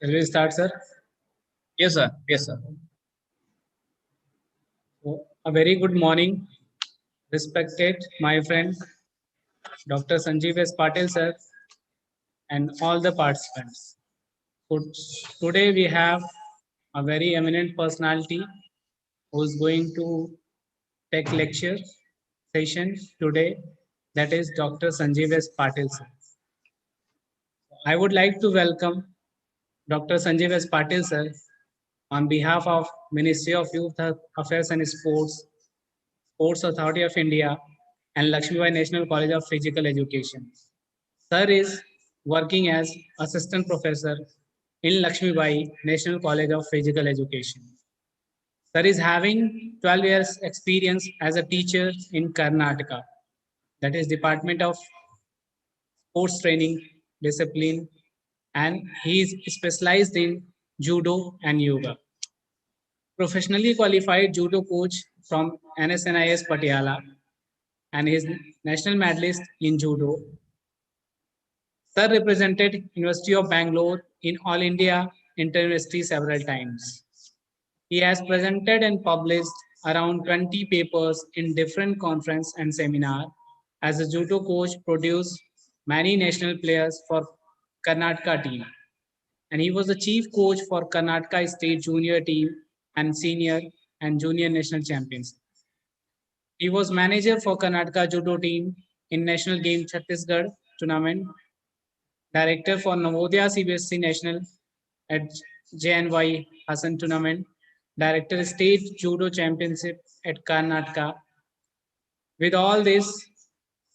Shall we start, sir? Yes, sir. Yes, sir. So, a very good morning, respected my friend Dr. Sanjeev S. Patel, sir, and all the participants. So, today we have a very eminent personality who is going to take lecture session today. That is Dr. Sanjeev S. Patel, sir. I would like to welcome Dr. Sanjeev S. Patel, sir, on behalf of Ministry of Youth Affairs and Sports, Sports Authority of India, and Lakshmi Bai National College of Physical Education. Sir is working as assistant professor in Lakshmi Bai National College of Physical Education. Sir is having 12 years experience as a teacher in Karnataka, that is Department of Sports Training Discipline, and he is specialized in judo and yoga. Professionally qualified judo coach from NSNIS Patiala, and is national medalist in judo. Sir represented University of Bangalore in All India Inter-University several times. He has presented and published around 20 papers in different conference and seminar. As a judo coach, produced many national players for Karnataka team. And he was the chief coach for Karnataka state junior team and senior and junior national champions. He was manager for Karnataka judo team in National Game Chhattisgarh tournament, director for Navodaya CBSC National at JNY Hassan tournament, director state judo championship at Karnataka. With all this,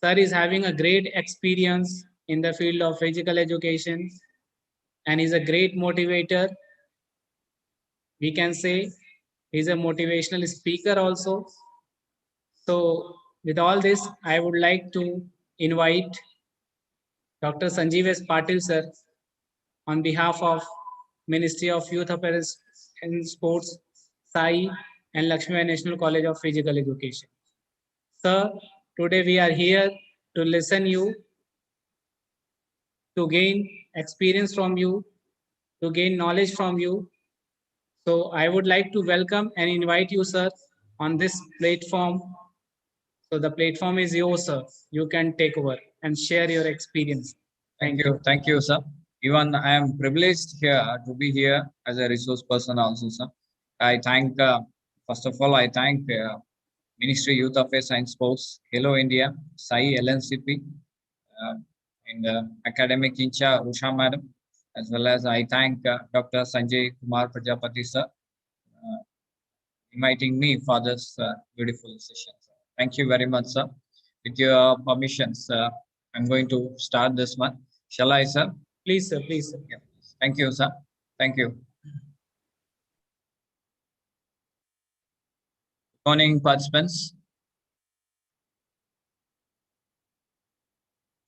sir is having a great experience in the field of physical education and is a great motivator. We can say he's a motivational speaker also. So with all this, I would like to invite Dr. Sanjeev S. Patil, sir, on behalf of Ministry of Youth Affairs and Sports, SAI, and Lakshmi Bai National College of Physical Education. Sir, today we are here to listen you, to gain experience from you, to gain knowledge from you. So I would like to welcome and invite you, sir, on this platform. So the platform is yours, sir. You can take over and share your experience. Thank you. Thank you, sir. Even I am privileged here to be here as a resource person also, sir. I thank, first of all, I thank Ministry Youth Affairs and Sports, Khelo India, SAI LNCP, uh, and academic in charge, Usha Madam, as well as I thank Dr. Sanjay Kumar Prajapati, sir, inviting me for this beautiful session. Sir. Thank you very much, sir. With your permissions, I'm going to start this one. Shall I, sir? Please, sir. Please, sir. Yeah. Thank you, sir. Thank you. Good morning, participants.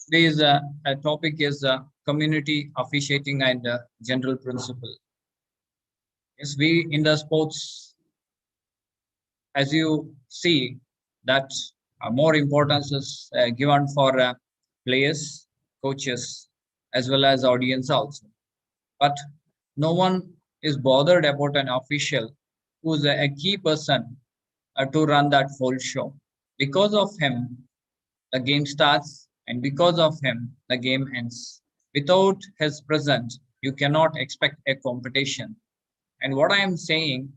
Today's topic is community officiating and general principle. Yes, we in the sports, as you see, that more importance is given for players, coaches, as well as audience also. But no one is bothered about an official who's a key person to run that whole show. Because of him, the game starts, and because of him, the game ends. Without his presence, you cannot expect a competition. And what I am saying,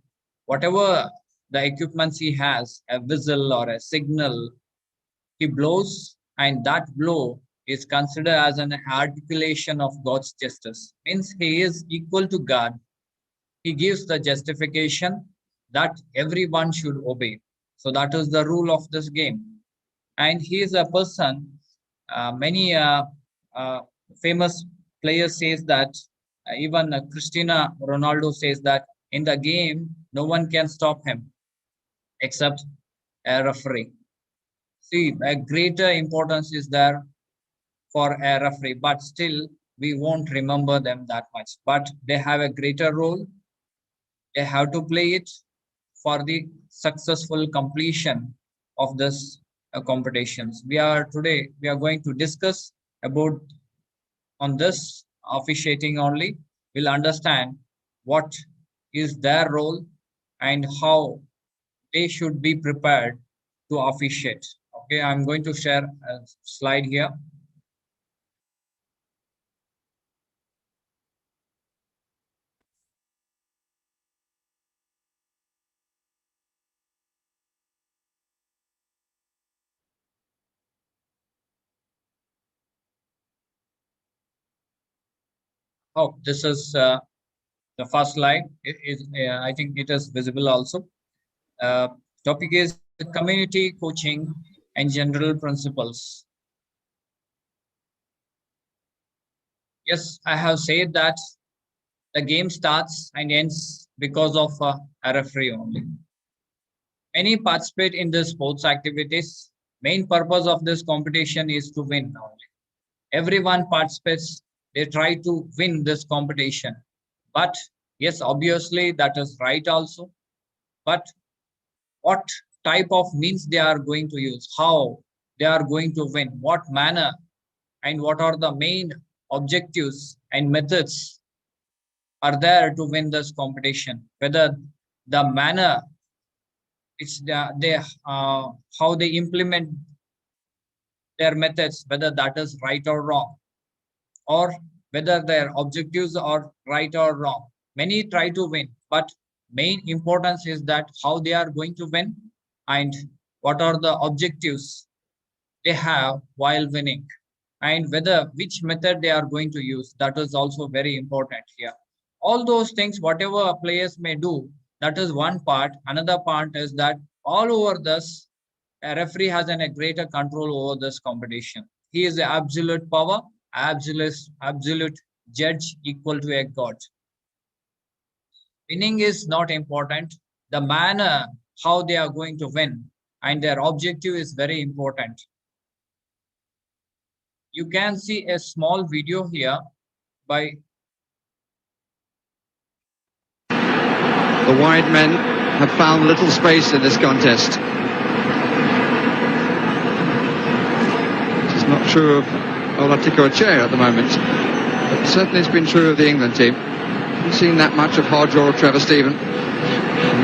whatever the equipments he has, a whistle or a signal, he blows, and that blow is considered as an articulation of God's justice. Means he is equal to God. He gives the justification that everyone should obey. So that is the rule of this game. And he is a person, many uh, famous players says that, even Cristiano Ronaldo says that in the game, no one can stop him except a referee. See, a greater importance is there for a referee, but still we won't remember them that much. But they have a greater role. They have to play it for the successful completion of this competitions. We are going to discuss about on this officiating only. will understand what is their role and how they should be prepared to officiate. Okay, I'm going to share a slide here. Oh, this is the first slide. It is, I think it is visible also. Uh, Topic is community coaching and general principles. Yes, I have said that the game starts and ends because of a referee only. Many participate in the sports activities. Main purpose of this competition is to win only. Everyone participates. They try to win this competition. But yes, obviously that is right also. But what type of means they are going to use, how they are going to win, what manner, and what are the main objectives and methods are there to win this competition, whether the manner it's they how they implement their methods, whether that is right or wrong, or whether their objectives are right or wrong. Many try to win, but main importance is that how they are going to win and what are the objectives they have while winning, and whether which method they are going to use. That is also very important here. All those things, whatever players may do, that is one part. Another part is that all over this, a referee has a greater control over this competition. He is the absolute power, absolute judge equal to a god. Winning is not important. The manner how they are going to win and their objective is very important. You can see a small video here by the wide men have found little space in this contest. It's not true of Olatiko Chair at the moment, but certainly it's been true of the England team. Haven't seen that much of Hodge or Trevor Stephen.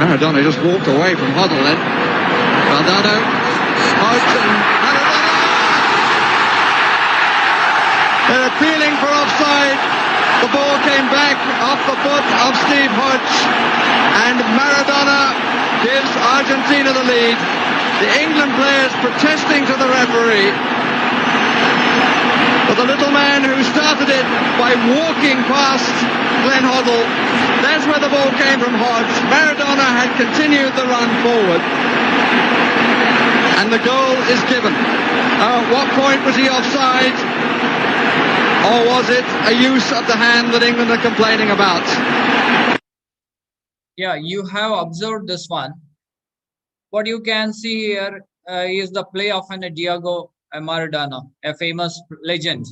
Maradona just walked away from Hoddle then. Valdano, Hodge and Maradona! They're appealing for offside. The ball came back off the foot of Steve Hodge, and Maradona gives Argentina the lead. The England players protesting to the referee. But the little man who started it by walking past Glenn Hoddle, that's where the ball came from Hodge. Maradona had continued the run forward. And the goal is given. At what point was he offside? Or was it a use of the hand that England are complaining about? Yeah, you have observed this one. What you can see here is the play of Diego Maradona, a famous legend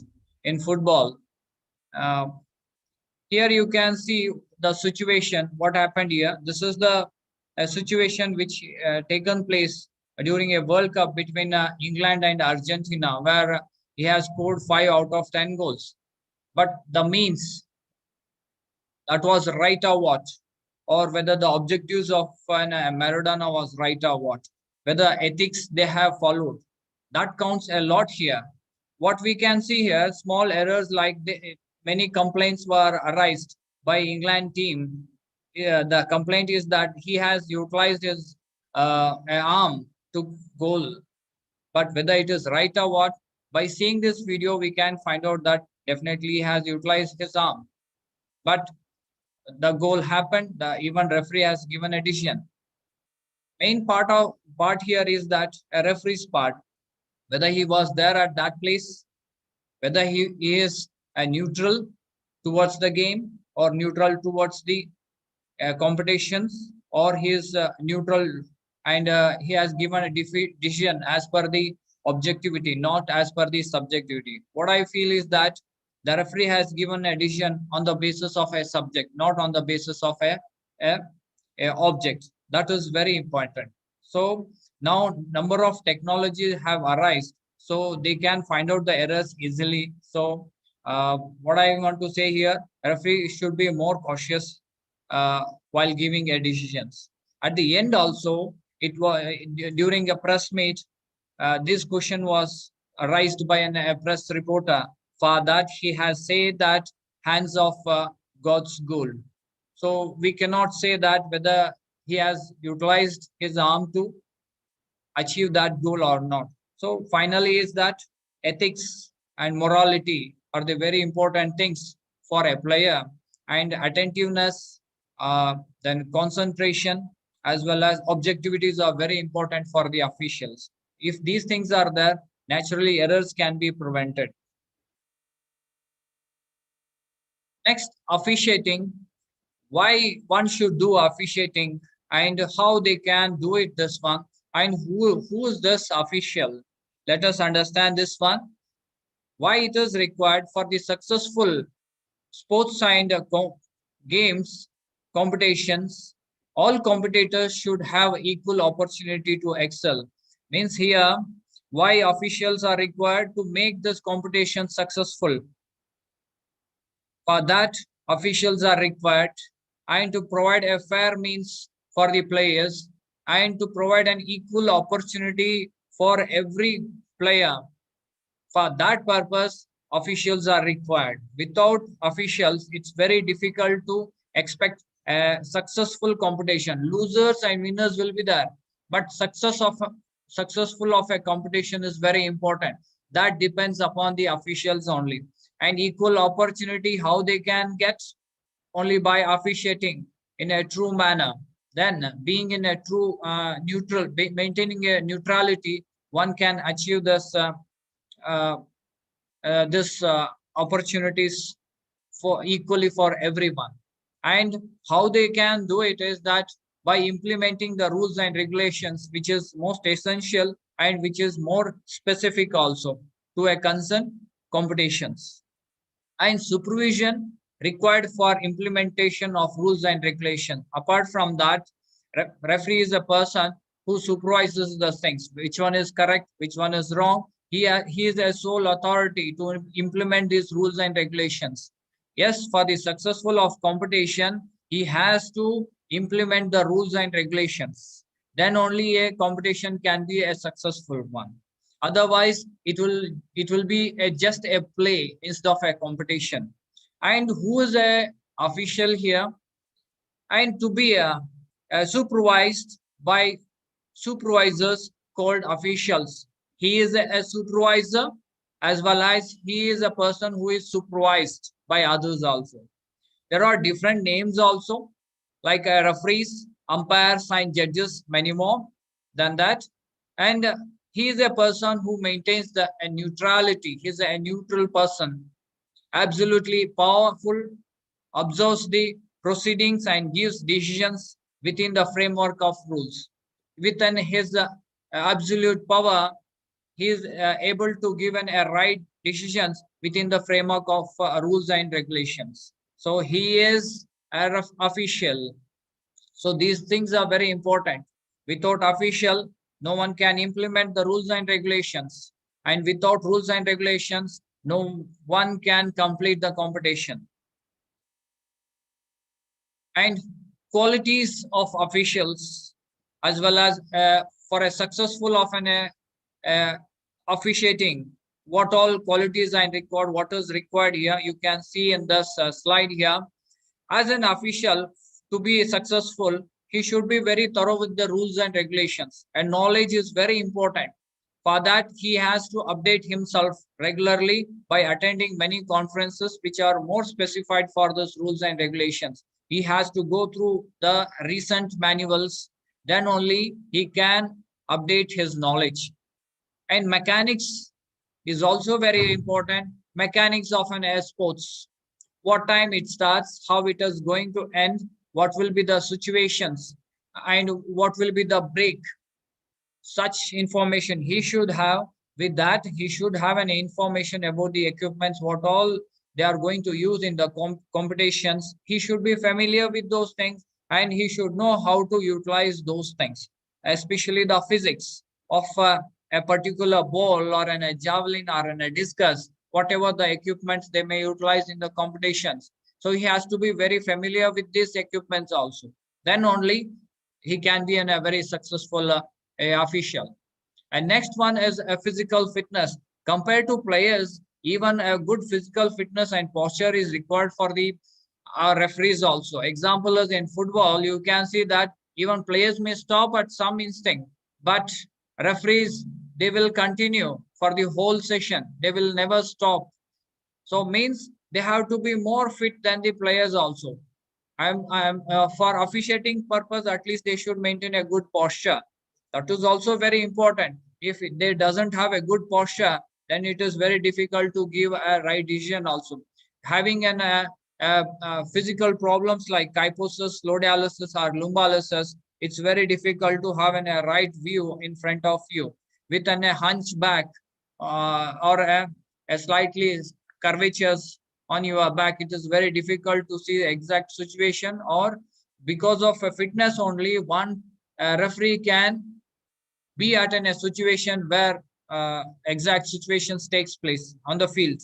in football. Here you can see the situation, what happened here. This is the situation which taken place during a World Cup between England and Argentina, where he has scored 5 out of 10 goals. But the means, that was right or what, or whether the objectives of Maradona was right or what, whether ethics they have followed, that counts a lot here. What we can see here, small errors like many complaints were arised by England team. The complaint is that he has utilized his arm to goal, but whether it is right or what, by seeing this video we can find out that definitely he has utilized his arm. But the goal happened, the even referee has given a decision. Main part here is that a referee's part, whether he was there at that place, whether he is a neutral towards the game or neutral towards the competitions, or he is neutral and he has given a decision as per the objectivity, not as per the subjectivity. What I feel is that the referee has given a decision on the basis of a subject, not on the basis of a object. That is very important. So now number of technologies have arisen, so they can find out the errors easily. So What I want to say here, referee should be more cautious while giving a decisions. At the end also, it was during a press meet, this question was raised by a press reporter for that he has said that hands of God's goal. So we cannot say that whether he has utilized his arm to achieve that goal or not. So finally is that ethics and morality are the very important things for a player, and attentiveness, then concentration, as well as objectivities are very important for the officials. If these things are there, naturally errors can be prevented. Next, officiating. Why one should do officiating and how they can do it this one, and who is this official. Let us understand this one. Why it is required for the successful sports and games competitions. All competitors should have equal opportunity to excel. Means here, why officials are required to make this competition successful. For that, officials are required and to provide a fair means for the players and to provide an equal opportunity for every player. For that purpose, officials are required. Without officials, it's very difficult to expect a successful competition. Losers and winners will be there, but successful of a competition is very important. That depends upon the officials only. And equal opportunity, how they can get, only by officiating in a true manner. Then being in a true neutral, maintaining a neutrality, one can achieve uh, this opportunities for equally for everyone. And how they can do it is that by implementing the rules and regulations, which is most essential and which is more specific also to a concern competitions, and supervision required for implementation of rules and regulation. Apart from that, referee is a person who supervises the things, which one is correct, which one is wrong. He is a sole authority to implement these rules and regulations. Yes, for the successful of competition, he has to implement the rules and regulations. Then only a competition can be a successful one. Otherwise, it will be just a play instead of a competition. And who is a official here? And to be supervised by supervisors called officials. He is a supervisor as well as he is a person who is supervised by others also. There are different names also, like referees, umpires, and judges, many more than that. And he is a person who maintains the neutrality. He is a neutral person, absolutely powerful, observes the proceedings and gives decisions within the framework of rules. Within his absolute power, he is able to give a right decisions within the framework of rules and regulations. So he is an official. So these things are very important. Without official, no one can implement the rules and regulations. And without rules and regulations, no one can complete the competition. And qualities of officials, as well as for a successful of an officiating, what all qualities are required, what is required here, you can see in this slide here. As an official, to be successful, he should be very thorough with the rules and regulations, and knowledge is very important. For that, he has to update himself regularly by attending many conferences which are more specified for those rules and regulations. He has to go through the recent manuals, then only he can update his knowledge. And mechanics is also very important. Mechanics of an air sports, what time it starts, how it is going to end, what will be the situations, and what will be the break. Such information he should have. With that, he should have an information about the equipments, what all they are going to use in the competitions. He should be familiar with those things, and he should know how to utilize those things, especially the physics of a particular ball or a javelin or a discus. whatever the equipments they may utilize in the competitions. So he has to be very familiar with these equipments also. Then only he can be a very successful official. And next one is a physical fitness. Compared to players, even a good physical fitness and posture is required for the referees also. Example is in football, you can see that even players may stop at some instinct, but referees, they will continue for the whole session. They will never stop. So means they have to be more fit than the players also. I'm for officiating purpose, at least they should maintain a good posture. That is also very important. If they doesn't have a good posture, then it is very difficult to give a right decision also. Having an physical problems like kyphosis, low dialysis, or lumbalysis, it's very difficult to have a right view in front of you. With a hunchback or a slightly curvatures on your back, it is very difficult to see the exact situation, or because of a fitness only, one referee can be at a situation where exact situations takes place on the field.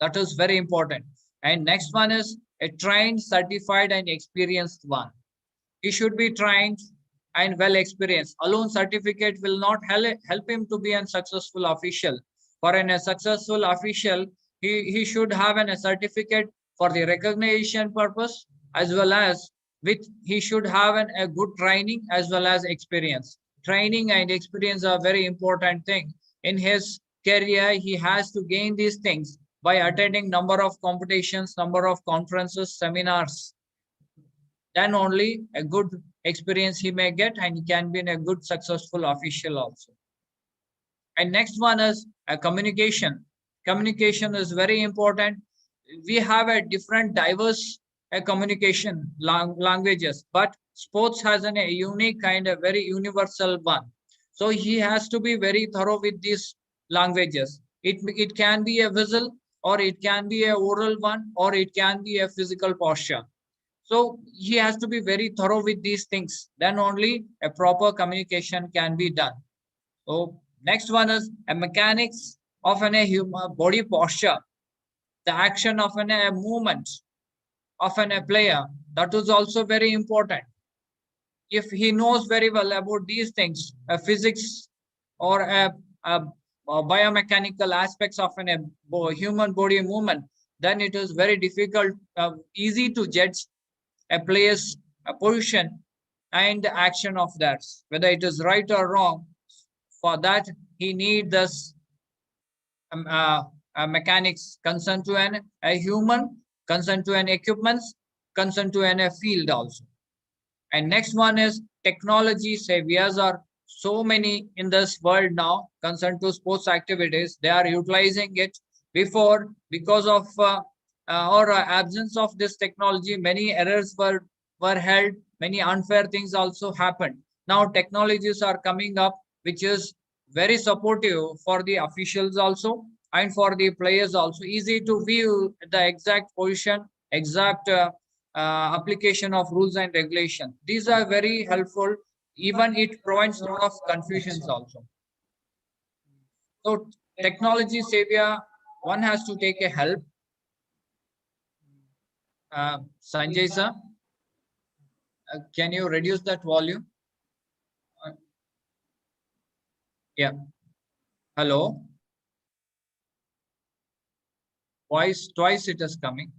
That is very important. And next one is a trained, certified, and experienced one. He should be trained and well experienced. Alone certificate will not help him to be a successful official. For a successful official, he should have a certificate for the recognition purpose, as well as with he should have a good training as well as experience. Training and experience are very important thing. In his career, he has to gain these things by attending number of competitions, number of conferences, seminars. Then only a good experience he may get, and he can be a good successful official also. And next one is a communication. Communication is very important. We have a different diverse communication languages, but sports has a unique kind of very universal one. So he has to be very thorough with these languages. It can be a visual, or it can be a oral one, or it can be a physical posture. So he has to be very thorough with these things. Then only a proper communication can be done. So next one is a mechanics of a human body posture, the action of a movement of a player. That is also very important. If he knows very well about these things, physics or biomechanical aspects of a human body movement, then it is very difficult, easy to judge a player's position and the action of that, whether it is right or wrong. For that, he needs this mechanics concern to a human, concern to an equipments, concern to a field also. And next one is technology saviors are so many in this world now concerned to sports activities. They are utilizing it. Before, because of or absence of this technology, many errors were held, many unfair things also happened. Now technologies are coming up, which is very supportive for the officials also and for the players also. Easy to view the exact position, exact application of rules and regulations. These are very helpful. Even it prevents a lot of confusions also. So technology savior, one has to take a help. Sanjay sir, can you reduce that volume? Yeah. Hello. Twice it is coming.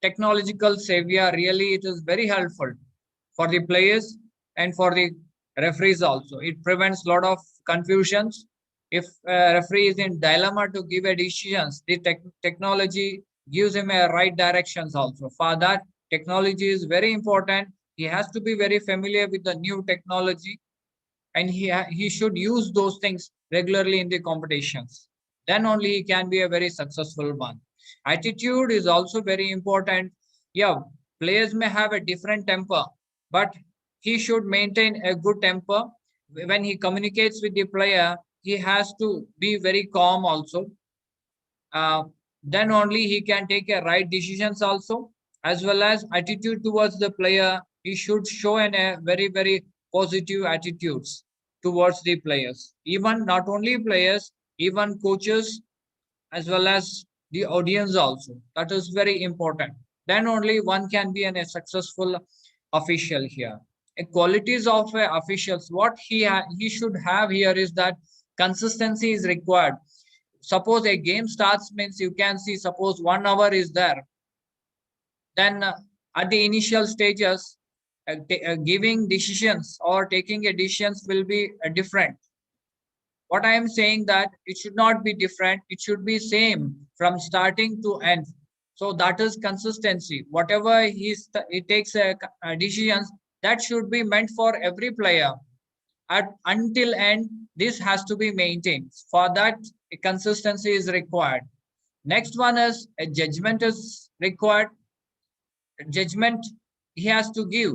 Technological savior, really it is very helpful for the players and for the referees also. It prevents a lot of confusions. If a referee is in dilemma to give a decisions, the technology gives him a right directions also. For that, technology is very important. He has to be very familiar with the new technology, and he should use those things regularly in the competitions. Then only he can be a very successful one. Attitude is also very important. Yeah, players may have a different temper, but he should maintain a good temper. When he communicates with the player, he has to be very calm also. Then only he can take a right decisions also, as well as attitude towards the player. He should show a very, very positive attitudes. towards the players. Even not only players, even coaches as well as the audience also. That is very important. Then only one can be a successful official here. Qualities of officials, what he should have here is that consistency is required. Suppose a game starts, means you can see, suppose 1 hour is there, then at the initial stages, giving decisions or taking a decisions will be different. What I am saying that it should not be different, it should be same from starting to end. So that is consistency. Whatever he takes decisions, that should be meant for every player until end. This has to be maintained. For that, a consistency is required. Next one is a judgment is required. Judgment he has to give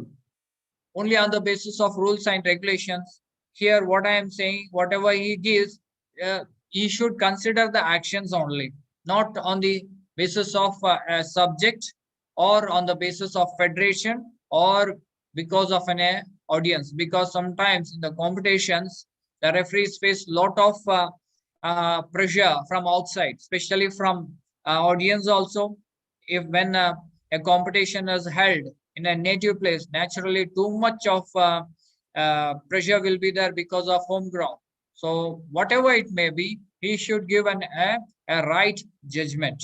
only on the basis of rules and regulations. Here, what I am saying, whatever he gives, he should consider the actions only, not on the basis of a subject or on the basis of federation or because of an audience. Because sometimes in the competitions, the referees face lot of pressure from outside, especially from audience also. If when a competition is held in a native place, naturally too much of pressure will be there because of home ground. So whatever it may be, he should give a right judgment.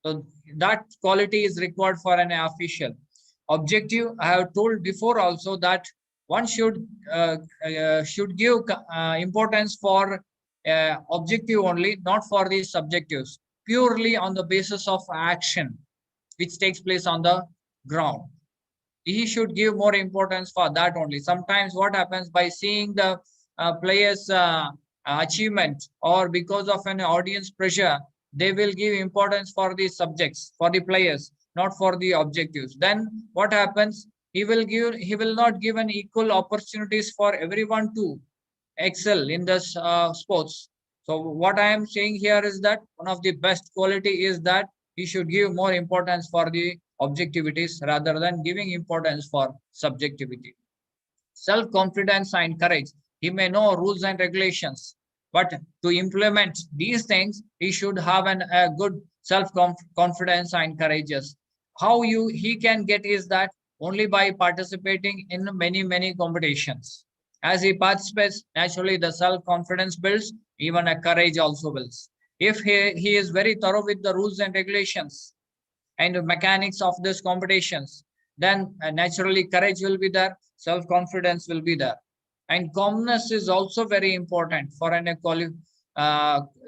So that quality is required for an official. Objective, I have told before also that one should give importance for objective only, not for the subjectives, purely on the basis of action which takes place on the ground. He should give more importance for that only. Sometimes what happens, by seeing the players achievement or because of an audience pressure, they will give importance for the subjects, for the players, not for the objectives. Then what happens, he will not give an equal opportunities for everyone to excel in this sports. So what I am saying here is that one of the best quality is that he should give more importance for the objectivities rather than giving importance for subjectivity. Self-confidence and courage. He may know rules and regulations, but to implement these things, he should have a good self-confidence and courageous. How he can get is that only by participating in many competitions. As he participates, naturally the self-confidence builds, even a courage also builds. If he is very thorough with the rules and regulations and the mechanics of these competitions, then naturally courage will be there, self-confidence will be there. And calmness is also very important for an equality.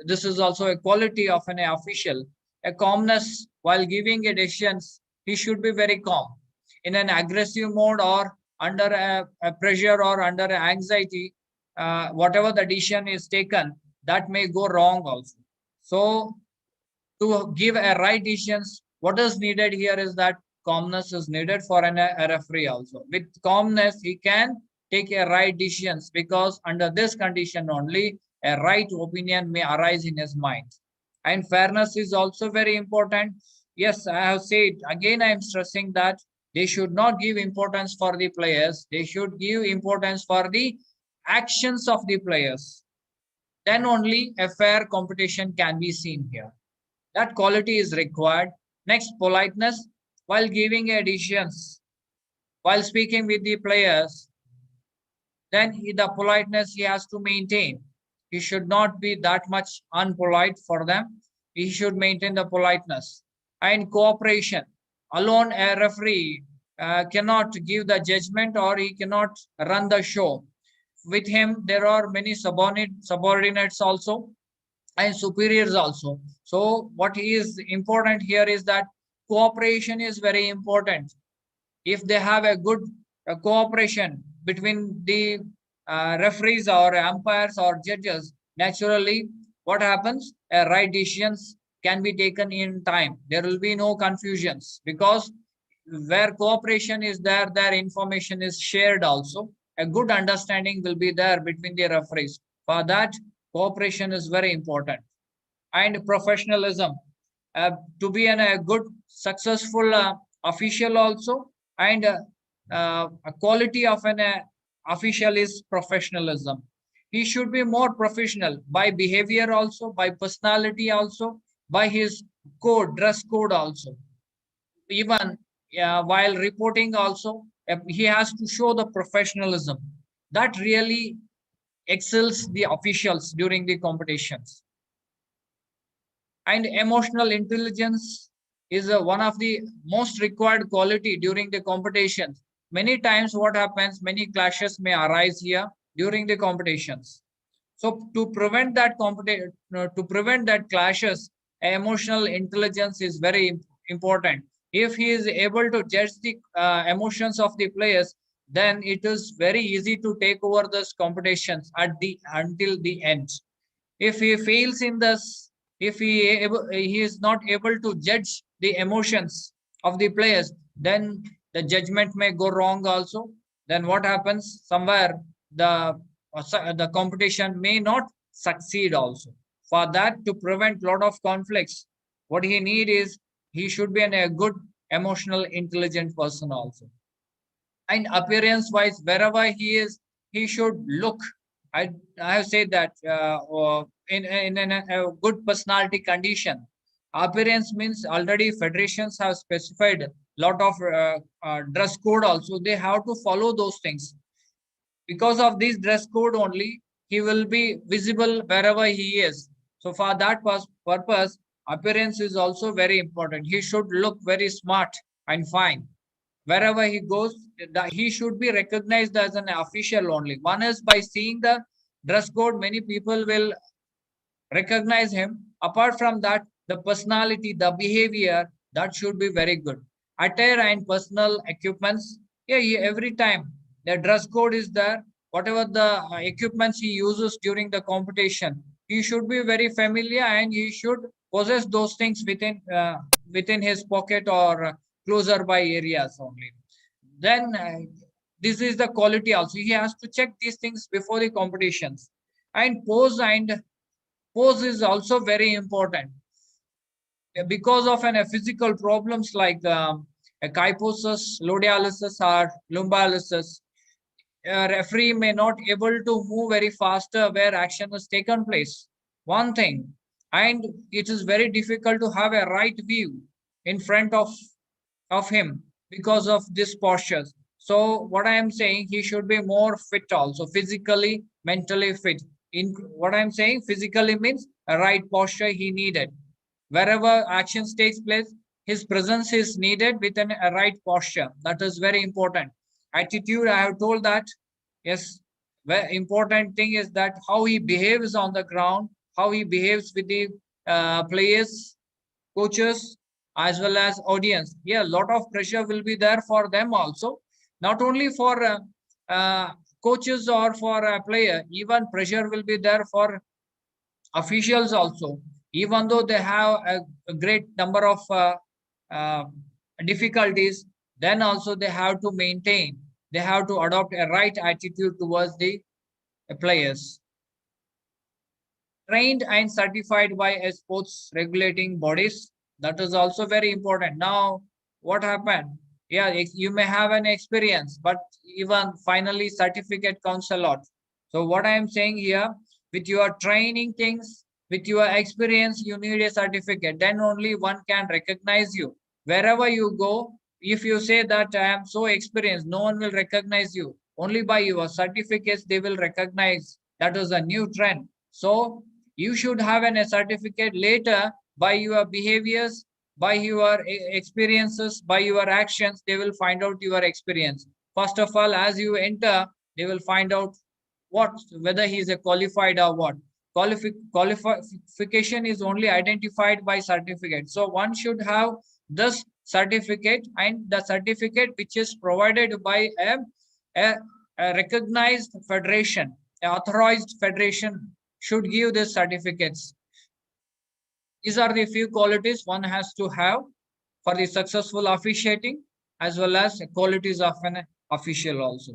This is also a quality of an official. A calmness while giving a decisions, he should be very calm. In an aggressive mode or under a pressure or under anxiety, whatever the decision is taken, that may go wrong also. So to give a right decisions, what is needed here is that calmness is needed for a referee also. With calmness, he can take a right decisions, because under this condition only a right opinion may arise in his mind. And fairness is also very important. Yes, I have said again, I am stressing that they should not give importance for the players, they should give importance for the actions of the players. Then only a fair competition can be seen here. That quality is required. Next, politeness while giving a decisions, while speaking with the players, then the politeness he has to maintain. He should not be that much unpolite for them. He should maintain the politeness. And cooperation. Alone, a referee cannot give the judgment or he cannot run the show. With him, there are many subordinates also and superiors also. So what is important here is that cooperation is very important. If they have a good cooperation between the referees or umpires or judges, naturally what happens, right decisions can be taken in time. There will be no confusions, because where cooperation is there, their information is shared also. A good understanding will be there between the referees. For that, cooperation is very important. And professionalism, to be a good successful official also, and a quality of an official is professionalism. He should be more professional by behavior also, by personality also, by his code, dress code also. Even while reporting also, he has to show the professionalism that really excels the officials during the competitions. And emotional intelligence is one of the most required quality during the competitions. Many times what happens, many clashes may arise here during the competitions. So to prevent that to prevent that clashes, emotional intelligence is very important. If he is able to judge the emotions of the players, then it is very easy to take over those competitions at the until the end. If he fails in this, if he is not able to judge the emotions of the players, then the judgment may go wrong also. Then what happens, somewhere the the competition may not succeed also. For that, to prevent lot of conflicts, what he need is he should be a good emotional intelligent person also. And appearance wise, wherever he is, he should look, i I have said that in a good personality condition. Appearance means already federations have specified lot of dress code also, they have to follow those things. Because of this dress code only, he will be visible wherever he is. So for that purpose, appearance is also very important. He should look very smart and fine wherever he goes. He should be recognized as an official only. One is by seeing the dress code, many people will recognize him. Apart from that, the personality, the behavior, that should be very good. Attire and personal equipments, yeah, every time the dress code is there. Whatever the equipments he uses during the competition, he should be very familiar and he should possess those things within his pocket or closer by areas only. Then this is the quality also. He has to check these things before the competitions. And pose is also very important. Because of an physical problems like a kyphosis, lodialysis, or lumballysis, a referee may not able to move very faster where action has taken place. One thing, and it is very difficult to have a right view in front of him because of this postures. So what I am saying, he should be more fit also, physically, mentally fit. In what I am saying, physically means a right posture he needed. Wherever actions takes place, his presence is needed within a right posture. That is very important. Attitude, I have told that. Yes, very important thing is that how he behaves on the ground, how he behaves with the players, coaches, as well as audience. Yeah, a lot of pressure will be there for them also, not only for coaches or for a player. Even pressure will be there for officials also, even though they have a great number of uh, difficulties. Then also they have to maintain, they have to adopt a right attitude towards the players. Trained and certified by a sports regulating bodies, that is also very important. Now what happened, yeah, you may have an experience, but even finally certificate counts a lot. So what I am saying here, with your training things, with your experience, you need a certificate, then only one can recognize you wherever you go. If you say that I am so experienced, no one will recognize you. Only by your certificates they will recognize. That is a new trend. So you should have a certificate. Later, by your behaviors, by your experiences, by your actions, they will find out your experience. First of all, as you enter, they will find out what, whether he is a qualified or what. Qualification is only identified by certificate. So one should have this certificate, and the certificate which is provided by a, a recognized federation, an authorized federation should give these certificates. These are the few qualities one has to have for the successful officiating, as well as the qualities of an official also.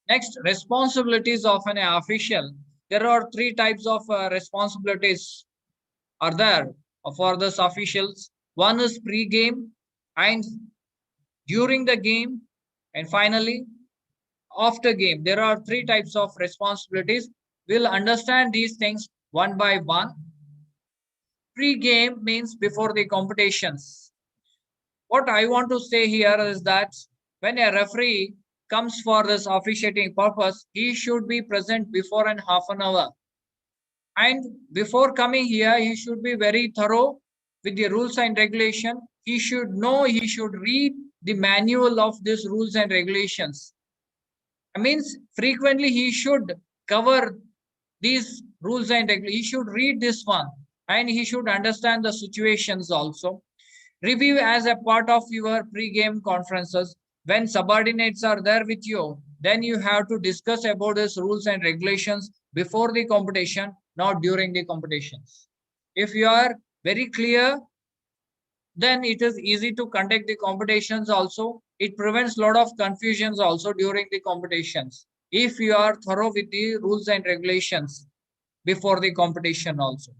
Next, responsibilities of an official. There are three types of responsibilities are there for these officials. One is pre-game and during the game, and finally after game. There are three types of responsibilities. We'll understand these things one by one. Pre-game means before the competitions. What I want to say here is that when a referee comes for this officiating purpose, he should be present before and half an hour. And before coming here, he should be very thorough with the rules and regulation. He should know, he should read the manual of these rules and regulations. I means frequently he should cover these rules and regulations. He should read this one and he should understand the situations also. Review as a part of your pre-game conferences. When subordinates are there with you, then you have to discuss about these rules and regulations before the competition, not during the competitions. If you are very clear, then it is easy to conduct the competitions also. It prevents a lot of confusions also during the competitions. If you are thorough with the rules and regulations before the competition also.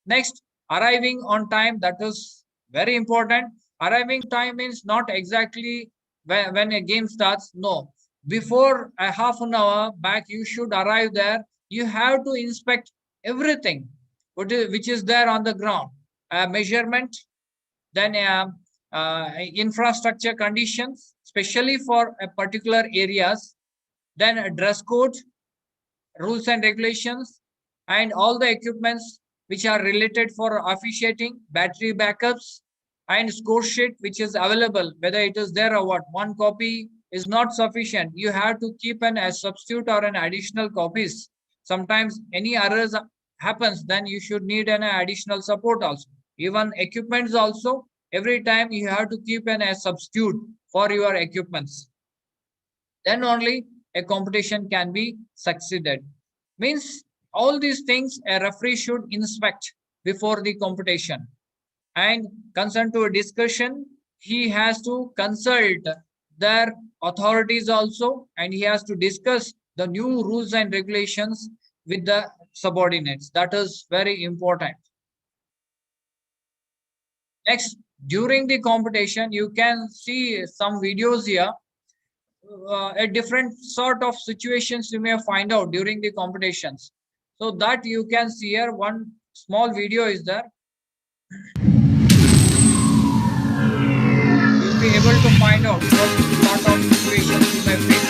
Next, arriving on time, that is very important. Arriving time means not exactly when a game starts. No, before a half an hour back, you should arrive there. You have to inspect everything which is there on the ground. Measurement, then infrastructure conditions, especially for a particular areas, then a dress code, rules and regulations, and all the equipments which are related for officiating, battery backups, and score sheet which is available, whether it is there or what. One copy is not sufficient. You have to keep a substitute or an additional copies. Sometimes any errors happens, then you should need an additional support also. Even equipments also, every time you have to keep a substitute for your equipments. Then only a competition can be succeeded. Means all these things a referee should inspect before the competition. And concerned to a discussion, he has to consult their authorities also, and he has to discuss the new rules and regulations with the subordinates. That is very important. Next, during the competition, you can see some videos here. A different sort of situations you may find out during the competitions. So that you can see here, one small video is there. You'll be able to find out what sort of situations you may face.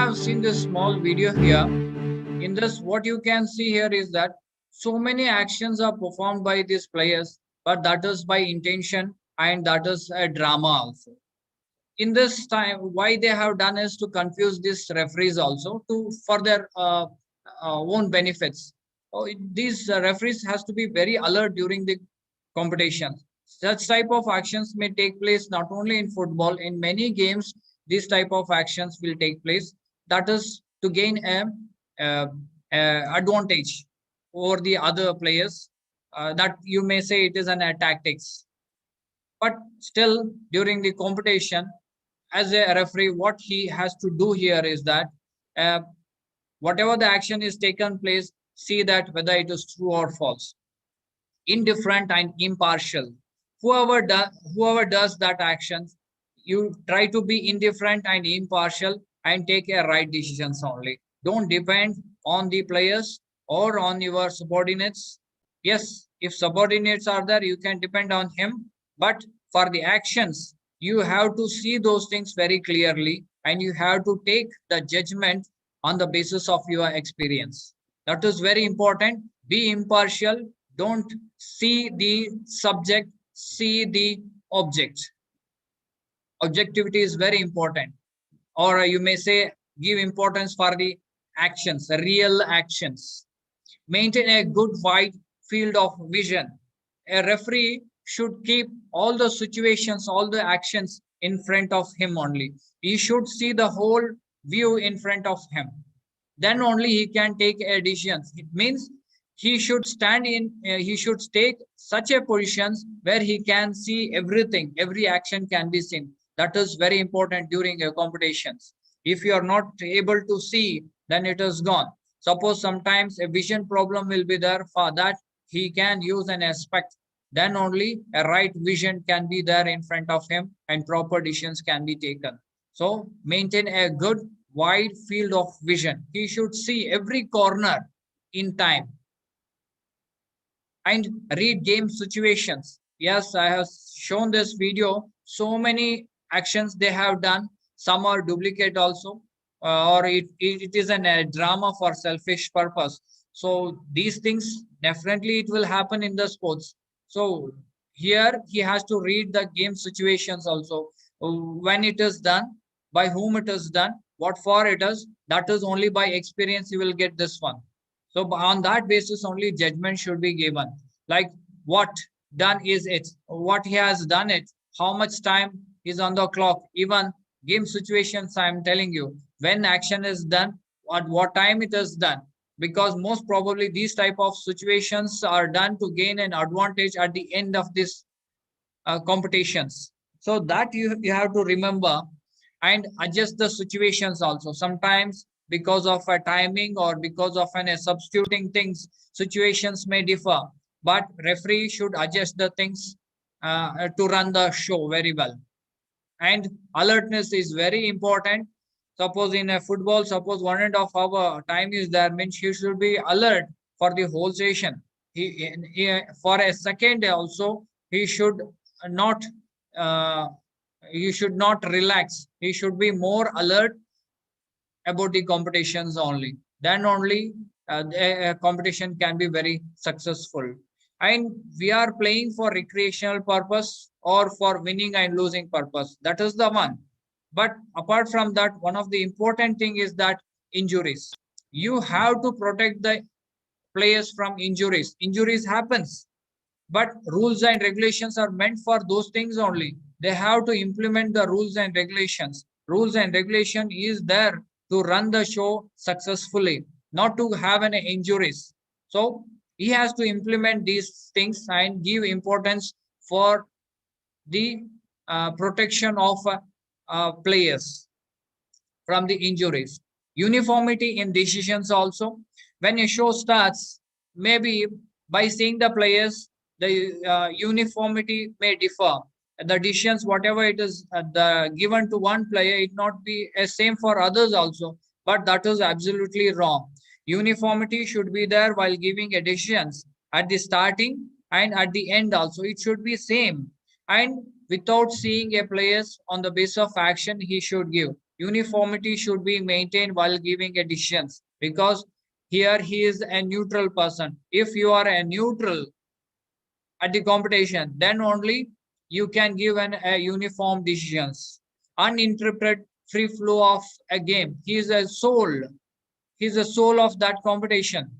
have seen this small video here. In this, what you can see here is that so many actions are performed by these players, but that is by intention and that is a drama also. In this time, why they have done is to confuse these referees also to for their own benefits. These referees has to be very alert during the competition. Such type of actions may take place not only in football, in many games these type of actions will take place. That is to gain a, a advantage over the other players. That you may say it is an tactics, but still during the competition, as a referee, what he has to do here is that uh, whatever the action is taken place, see that whether it is true or false, indifferent and impartial. Whoever does that action, you try to be indifferent and impartial and take a right decisions only. Don't depend on the players or on your subordinates. Yes, if subordinates are there, you can depend on him, but for the actions, you have to see those things very clearly and you have to take the judgment on the basis of your experience. That is very important. Be impartial. Don't see the subject, see the object. Objectivity is very important. Or you may say, give importance for the actions, real actions. Maintain a good wide field of vision. A referee should keep all the situations, all the actions in front of him only. He should see the whole view in front of him. Then only he can take a decision. It means he should he should take such a positions where he can see everything, every action can be seen. That is very important during competitions. If you are not able to see, then it is gone. Suppose sometimes a vision problem will be there, for that he can use an aspect. Then only a right vision can be there in front of him and proper decisions can be taken. So maintain a good wide field of vision. He should see every corner in time and read game situations. Yes, I have shown this video. So many actions they have done. Some are duplicate also, or it is a drama for selfish purpose. So these things definitely it will happen in the sports. So here he has to read the game situations also. When it is done, by whom it is done, what for it is. That is only by experience you will get this one. So on that basis only judgment should be given. Like what done is it, what he has done it, how much time is on the clock. Even game situations, I am telling you, when action is done, at what time it is done. Because most probably these type of situations are done to gain an advantage at the end of this competitions. So that you have to remember and adjust the situations also. Sometimes because of a timing or because of a substituting things, situations may differ, but referee should adjust the things to run the show very well. And alertness is very important. Suppose in a football, suppose 1.5 hour time is there, means he should be alert for the whole session. For a second also, he should not uh, he should not relax. He should be more alert about the competitions only. Then only the competition can be very successful. And we are playing for recreational purpose or for winning and losing purpose. That is the one. But apart from that, one of the important thing is that injuries. You have to protect the players from injuries. Injuries happens, but rules and regulations are meant for those things only. They have to implement the rules and regulations. Rules and regulation is there to run the show successfully, not to have any injuries. So he has to implement these things and give importance for the protection of players from the injuries. Uniformity in decisions also. When a show starts, maybe by seeing the players, the uniformity may differ. The decisions, whatever it is given to one player, it not be a same for others also. But that is absolutely wrong. Uniformity should be there while giving a decisions at the starting and at the end also. It should be same. And without seeing a players on the basis of action, he should give. uniformity should be maintained while giving a decisions, because here he is a neutral person. If you are a neutral at the competition, then only you can give a uniform decisions. Uninterrupted free flow of a game. He is a soul. He is the soul of that competition,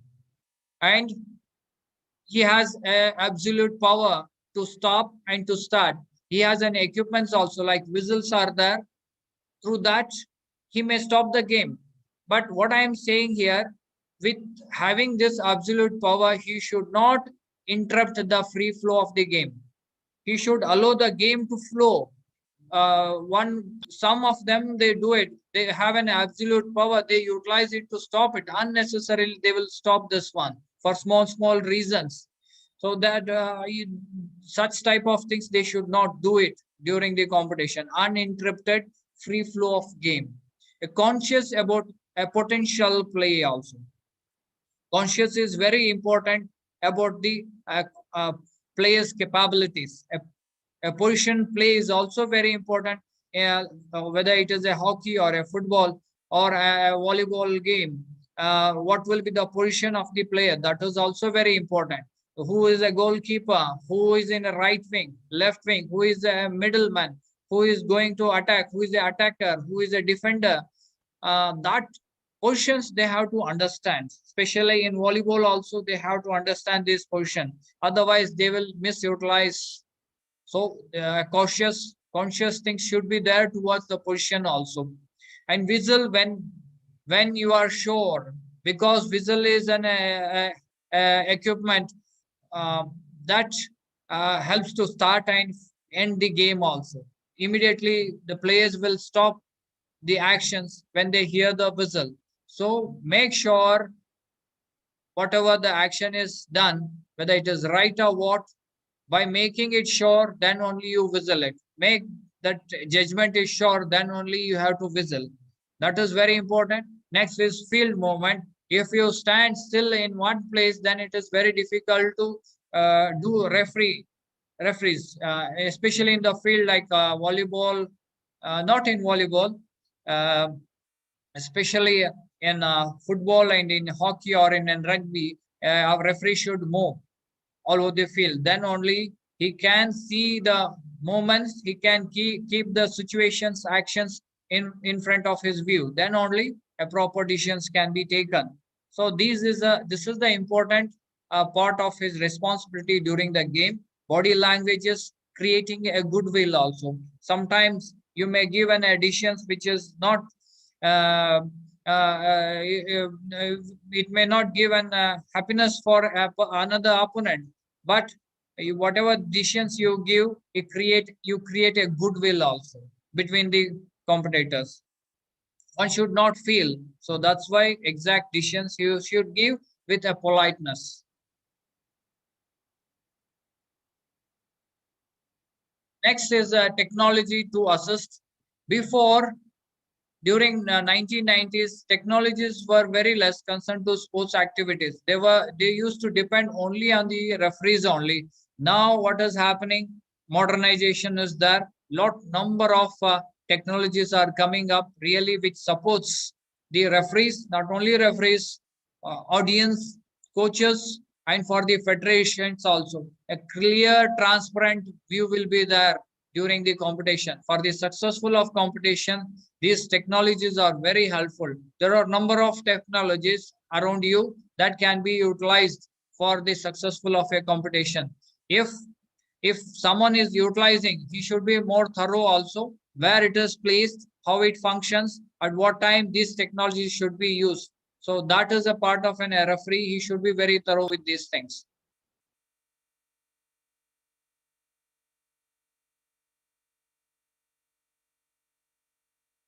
and he has absolute power to stop and to start. He has an equipments also, like whistles are there. Through that, he may stop the game. But what I am saying here, with having this absolute power, he should not interrupt the free flow of the game. He should allow the game to flow. Some of them, they do it. They have an absolute power. They utilize it to stop it unnecessarily. They will stop this one for small reasons. So that such type of things, they should not do it during the competition. Uninterrupted free flow of game. A conscious about a potential play also. Conscious is very important about the player's capabilities. A position play is also very important, whether it is a hockey or a football or a volleyball game. What will be the position of the player? That is also very important. Who is a goalkeeper? Who is in a right wing, left wing? Who is a middleman? Who is going to attack? Who is the attacker? Who is a defender? That positions they have to understand. Especially in volleyball, also they have to understand this position. Otherwise, they will misutilize. So conscious things should be there towards the position also. And whistle when you are sure, because whistle is an equipment uh, that helps to start and end the game also. Immediately the players will stop the actions when they hear the whistle. So make sure whatever the action is done, whether it is right or what, by making it sure, then only you whistle it. Make that judgment is sure, then only you have to whistle. That is very important. Next is field movement. If you stand still in one place, then it is very difficult to do referees, especially in the field like volleyball, not in volleyball, uh, especially in football and in hockey or in rugby, our referee should move all over the field. Then only he can see the moments, he can keep the situations, actions in front of his view. Then only a proper decisions can be taken. So this is the important part of his responsibility during the game. Body languages, creating a goodwill also. Sometimes you may give an additions which is not uh, it may not give an happiness for another opponent, but whatever decisions you give, you create a goodwill also between the competitors. One should not feel, so that's why exact decisions you should give with a politeness. Next is technology to assist. Before, during 1990s, technologies were very less concerned to sports activities. They used to depend only on the referees only. Now what is happening? Modernization is there. Lot number of technologies are coming up really, which supports the referees, not only referees, audience, coaches, and for the federations also. A clear, transparent view will be there during the competition. For the successful of competition, these technologies are very helpful. There are a number of technologies around you that can be utilized for the successful of a competition. If someone is utilizing, he should be more thorough also, where it is placed, how it functions, at what time these technologies should be used. So that is a part of an referee. He should be very thorough with these things.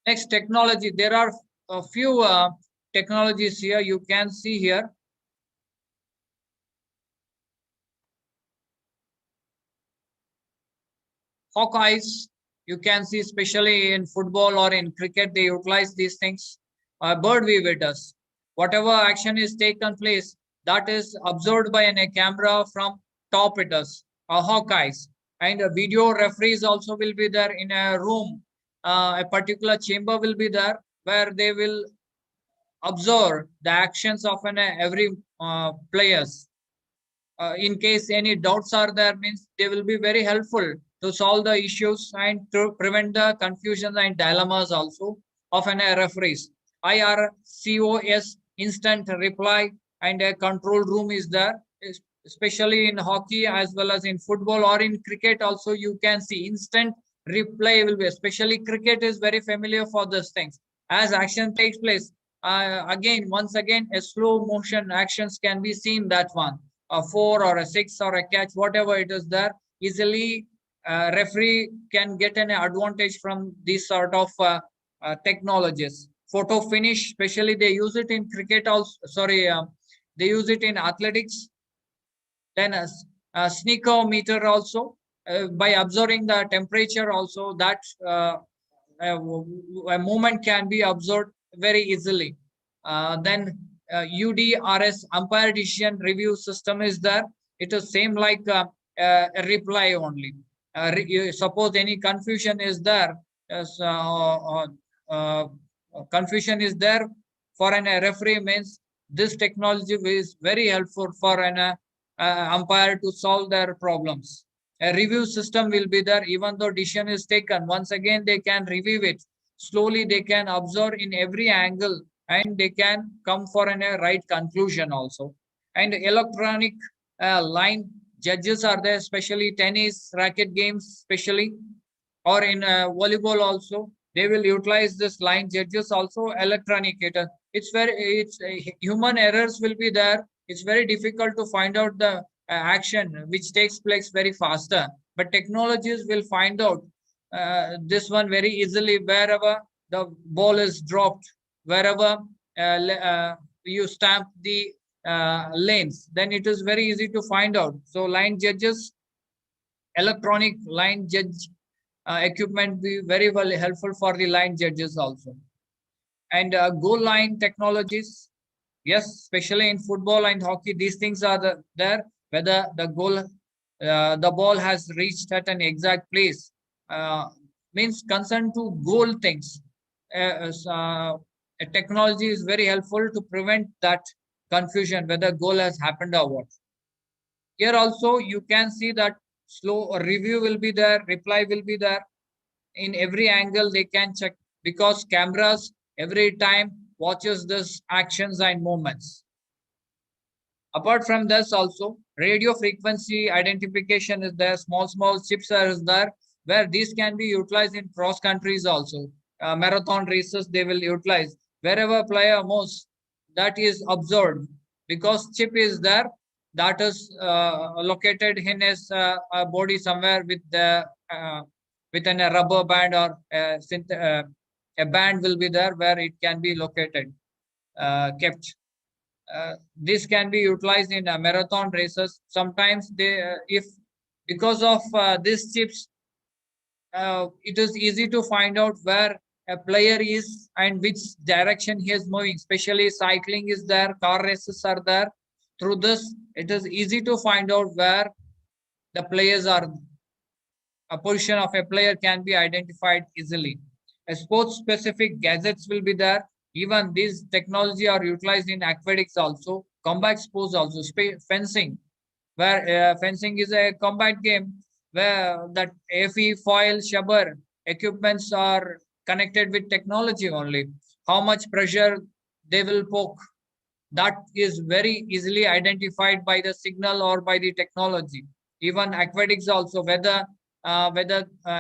Next, technology. There are a few technologies here. You can see here. Hawkeyes, you can see especially in football or in cricket, they utilize these things. Bird viewers, whatever action is taken place, that is observed by a camera from top hitters, Hawkeyes. And video referees also will be there in a room a particular chamber will be there where they will observe the actions of every players. In case any doubts are there, means they will be very helpful to solve the issues and to prevent the confusion and dilemmas also of referees. IRCOS instant reply and a control room is there, especially in hockey as well as in football or in cricket also. You can see instant reply will be, especially cricket is very familiar for these things. As action takes place, once again a slow motion actions can be seen, that one a 4 or a 6 or a catch, whatever it is there, easily referee can get an advantage from these sort of technologies. Photo finish, especially they use it in cricket also. Sorry, they use it in athletics. Then a sneaker meter also, by observing the temperature also, that a movement can be observed very easily. Then UDRS umpire decision review system is there. It is same like a reply only. Suppose any confusion is there, confusion is there for a referee, means this technology is very helpful for an umpire to solve their problems. A review system will be there. Even though decision is taken, once again they can review it slowly. They can observe in every angle and they can come for a right conclusion also. And electronic line judges are there, especially tennis racket games, especially, or in volleyball also. They will utilize this line judges also. Electronic it's human errors will be there. It's very difficult to find out the action which takes place very faster, but technologies will find out this one very easily. Wherever the ball is dropped, wherever you stamp the lanes, then it is very easy to find out. So line judges, electronic line judge equipment be very well helpful for the line judges also. And goal line technologies, yes, especially in football and hockey, these things are there. Whether the ball has reached at an exact place, means concern to goal things. Technology is very helpful to prevent that confusion whether goal has happened or what. Here also you can see that slow review will be there, reply will be there. In every angle they can check, because cameras every time watches this actions and movements. Apart from this also, radio frequency identification is there. Small chips are there, where these can be utilized in cross countries also. Marathon races they will utilize. Wherever player moves, that is observed, because chip is there, that is located in his body somewhere with the within a rubber band, or a band will be there where it can be located, kept. This can be utilized in marathon races. Sometimes they, if because of these chips, it is easy to find out where a player is and which direction he is moving. Especially cycling is there, car races are there. Through this, it is easy to find out where the players are. A position of a player can be identified easily. A sports-specific gadgets will be there. Even these technology are utilized in aquatics also, combat sports also, fencing, where fencing is a combat game where that FE, foil, shubber equipments are connected with technology only. How much pressure they will poke, that is very easily identified by the signal or by the technology. Even aquatics also, whether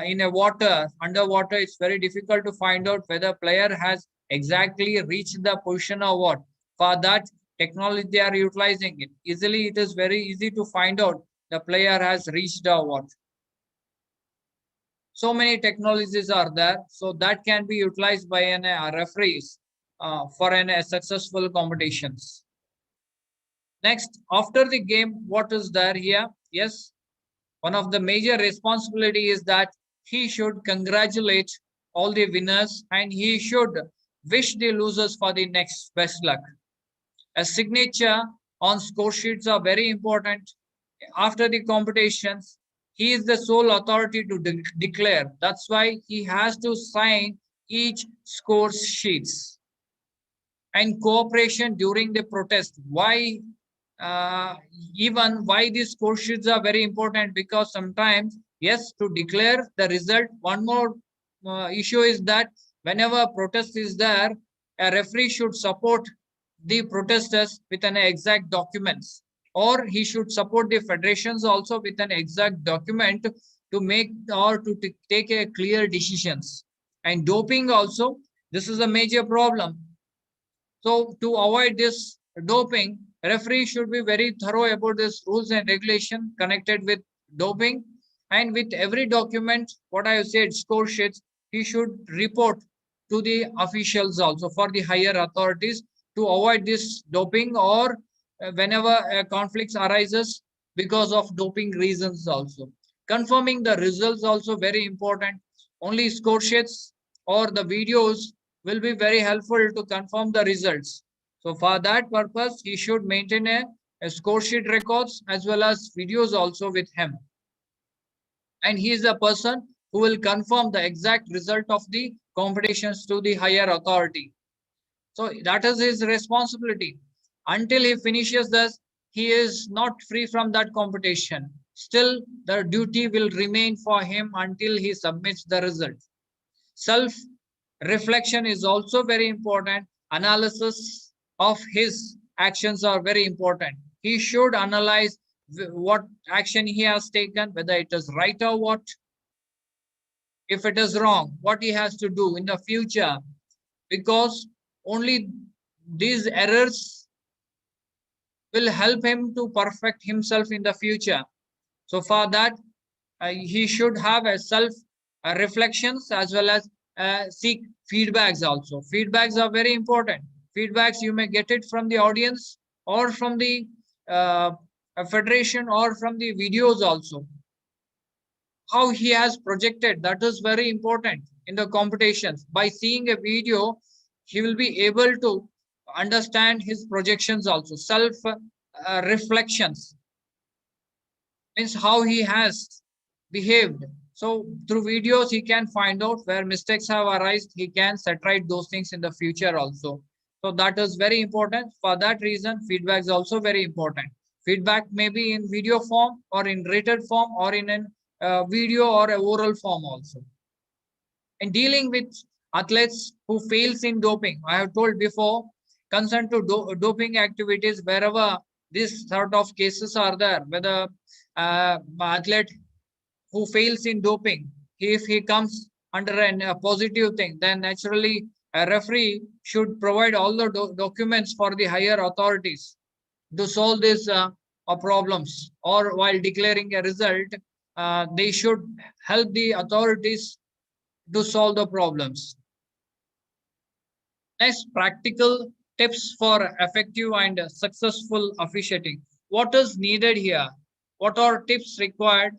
in a water, underwater, it's very difficult to find out whether player has exactly reached the position or what. For that technology they are utilizing it. Easily it is very easy to find out the player has reached or what. So many technologies are there, so that can be utilized by an referees for an successful competitions. Next, after the game, what is there here? Yes, one of the major responsibility is that he should congratulate all the winners and he should wish the losers for the next best luck. A signature on score sheets are very important. After the competitions, he is the sole authority to declare. That's why he has to sign each score sheets. And cooperation during the protest. Why uh, even why these score sheets are very important? Because sometimes, yes, to declare the result. One more issue is that whenever protest is there, a referee should support the protesters with an exact documents, or he should support the federations also with an exact document to make or to take a clear decisions. And doping also, this is a major problem. So to avoid this doping, referee should be very thorough about this rules and regulation connected with doping. And with every document, what I have said, score sheets, he should report to the officials also for the higher authorities to avoid this doping, or whenever conflicts arises because of doping reasons also. Confirming the results also very important. Only score sheets or the videos will be very helpful to confirm the results. So for that purpose, he should maintain a score sheet records as well as videos also with him. And he is a person who will confirm the exact result of the competitions to the higher authority. So that is his responsibility. Until he finishes this, he is not free from that competition. Still, the duty will remain for him until he submits the result. Self reflection is also very important. Analysis of his actions are very important. He should analyze what action he has taken, whether it is right or what. If it is wrong, what he has to do in the future, because only these errors will help him to perfect himself in the future. So for that, he should have a self reflections as well as seek feedbacks also. Feedbacks are very important. Feedbacks, you may get it from the audience or from the uh, federation or from the videos also. How he has projected, that is very important in the competitions. By seeing a video, he will be able to understand his projections also. Self reflections means how he has behaved. So through videos, he can find out where mistakes have arisen. He can set right those things in the future also. So that is very important. For that reason, feedback is also very important. Feedback may be in video form or in written form or in a video or a oral form also. And dealing with athletes who fails in doping, I have told before, concern to doping activities wherever this sort of cases are there, whether athlete who fails in doping, if he comes under a positive thing, then naturally a referee should provide all the documents for the higher authorities to solve these problems. Or while declaring a result, they should help the authorities to solve the problems. Next, practical tips for effective and successful officiating. What is needed here? What are tips required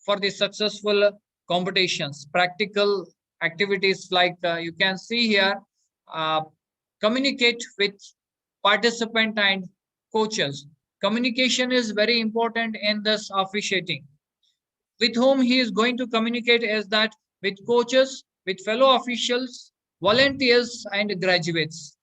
for the successful competitions? Practical activities like you can see here, uh, communicate with participant and coaches. Communication is very important in this officiating. With whom he is going to communicate is that with coaches, with fellow officials, volunteers, and graduates,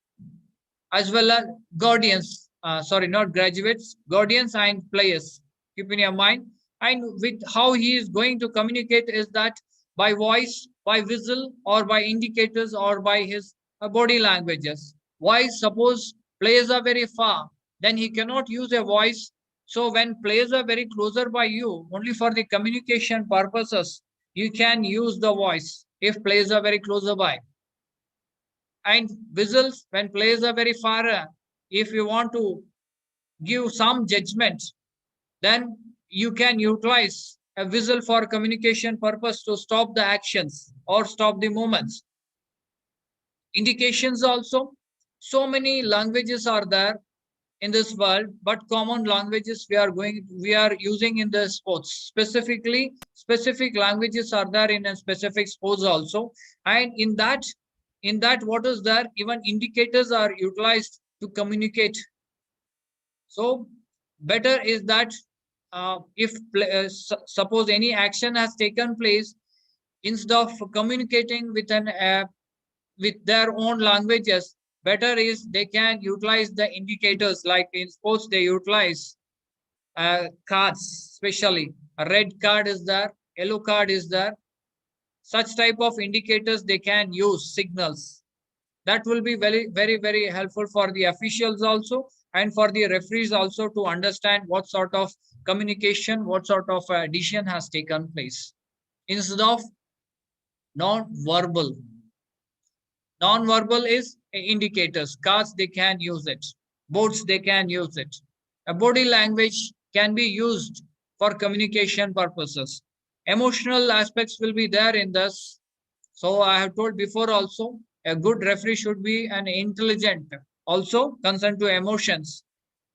as well as guardians. Sorry, not graduates, guardians and players. Keep in your mind. And with how he is going to communicate is that by voice, by whistle, or by indicators, or by his body languages. Voice, suppose players are very far, then he cannot use a voice. So when players are very closer by you, only for the communication purposes, you can use the voice if players are very closer by. And whistles, when players are very far, if you want to give some judgment, then you can utilize a whistle for communication purpose to stop the actions or stop the movements. Indications also, so many languages are there in this world, but common languages we are using in the sports. Specifically, specific languages are there in a specific sports also. And in that what is there, even indicators are utilized to communicate. So better is that if suppose any action has taken place, instead of communicating with with their own languages, better is they can utilize the indicators. Like in sports, they utilize cards, especially a red card is there, yellow card is there. Such type of indicators they can use, signals. That will be very helpful for the officials also, and for the referees also, to understand what sort of communication, what sort of decision has taken place. Instead of non-verbal. Non-verbal is indicators, cards they can use it, boards they can use it. A body language can be used for communication purposes. Emotional aspects will be there in this. So I have told before also, a good referee should be an intelligent, also concerned to emotions.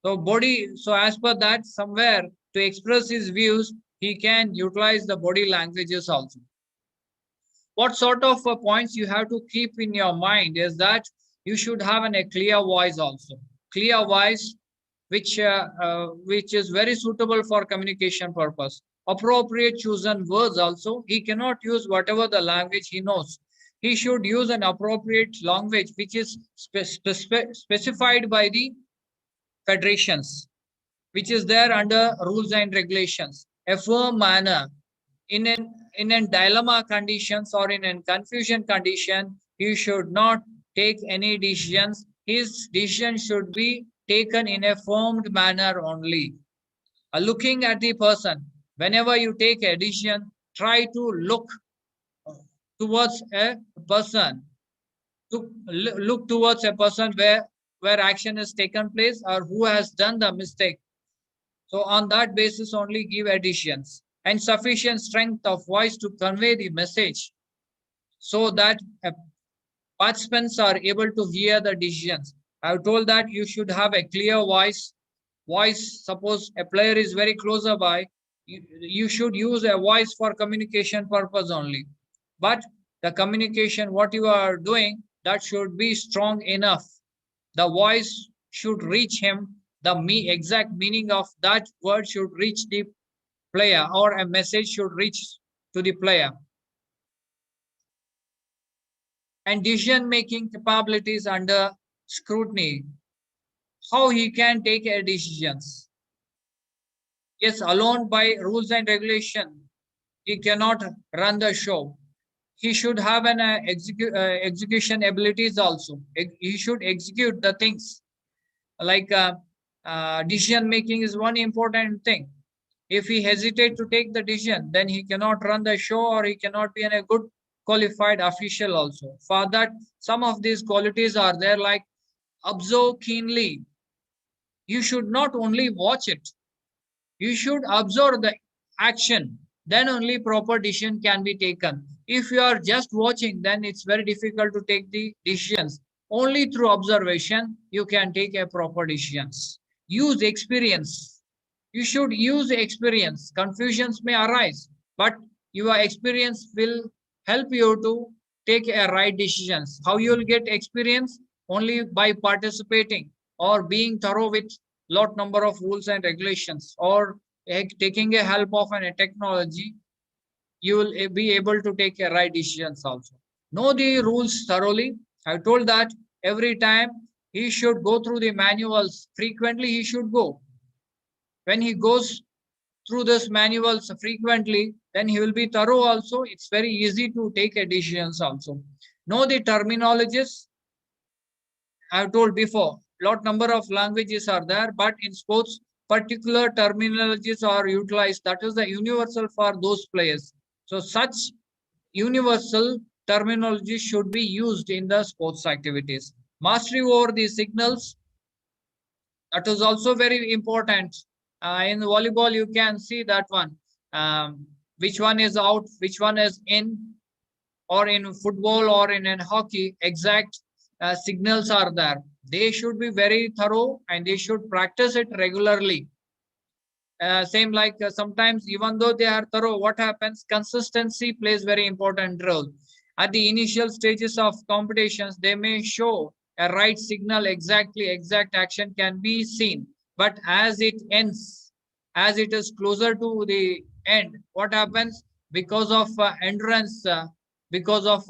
So body, so as per that, somewhere to express his views, he can utilize the body languages also. What sort of points you have to keep in your mind is that you should have a clear voice also. Clear voice, which is very suitable for communication purpose. Appropriate chosen words also. He cannot use whatever the language he knows. He should use an appropriate language which is specified by the federations, which is there under rules and regulations. A firm manner in a dilemma conditions or in a confusion condition, he should not take any decisions. His decision should be taken in a formed manner only. Looking at the person, whenever you take a decision, try to look towards a person, to look towards a person where action is taken place or who has done the mistake. So on that basis only give additions, and sufficient strength of voice to convey the message, so that participants are able to hear the decisions. I've told that you should have a clear voice. Suppose a player is very closer by, you should use a voice for communication purpose only. But the communication, what you are doing, that should be strong enough. The voice should reach him. The exact meaning of that word should reach the player, or a message should reach to the player. And decision-making capabilities under scrutiny. How he can take a decisions. Yes, alone by rules and regulation, he cannot run the show. He should have an execution abilities also. He should execute the things. Like decision making is one important thing. If he hesitates to take the decision, then he cannot run the show, or he cannot be a good qualified official also. For that, some of these qualities are there, like observe keenly. You should not only watch it, you should observe the action, then only proper decision can be taken. If you are just watching, then it's very difficult to take the decisions. Only through observation you can take a proper decisions. Use experience. You should use experience. Confusions may arise, but your experience will help you to take a right decisions. How you will get experience? Only by participating or being thorough with lot number of rules and regulations, or taking a help of a technology. You will be able to take a right decisions also. Know the rules thoroughly. I told that every time he should go through the manuals. Frequently he should go. When he goes through this manuals frequently, then he will be thorough also. It's very easy to take a decisions also. Know the terminologies. I've told before, lot number of languages are there, but in sports, particular terminologies are utilized. That is the universal for those players. So such universal terminology should be used in the sports activities. Mastery over the signals, that is also very important. In volleyball, you can see that one. Which one is out, which one is in, or in football or in hockey, exact signals are there. They should be very thorough and they should practice it regularly. Same like sometimes, even though they are thorough, what happens? Consistency plays very important role. At the initial stages of competitions, they may show a right signal, exact action can be seen. But as it ends, as it is closer to the end, what happens? Because of endurance, because of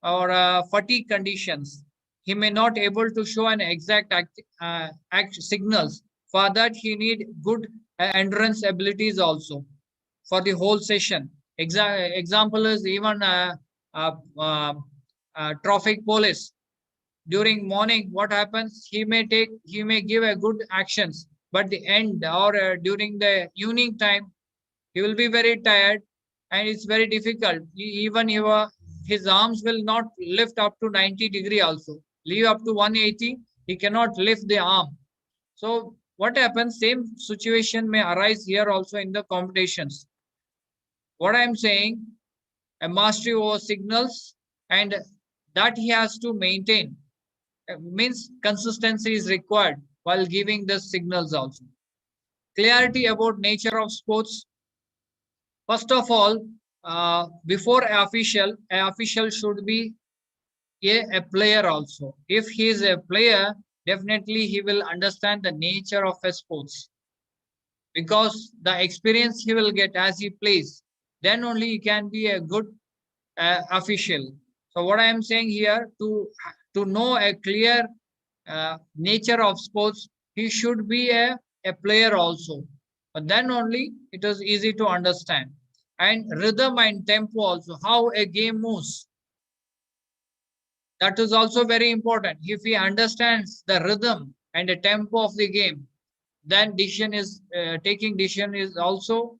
or fatigue conditions, he may not able to show an exact act signals. For that, he need good endurance abilities also for the whole session. Example is even uh, uh, traffic police. During morning, what happens? He may give a good actions, but the end or during the evening time, he will be very tired, and it's very difficult. Even his arms will not lift up to 90 degree also. Leave up to 180, he cannot lift the arm. So what happens? Same situation may arise here also in the competitions. What I'm saying, a mastery over signals, and that he has to maintain. Means consistency is required while giving the signals also. Clarity about nature of sports. First of all, before an official should be a player also. If he is a player, definitely he will understand the nature of a sports, because the experience he will get as he plays, then only he can be a good official. So what I am saying here, to know a clear nature of sports, he should be a player also. But then only it is easy to understand. And rhythm and tempo also, how a game moves. That is also very important. If he understands the rhythm and the tempo of the game, then taking decision is also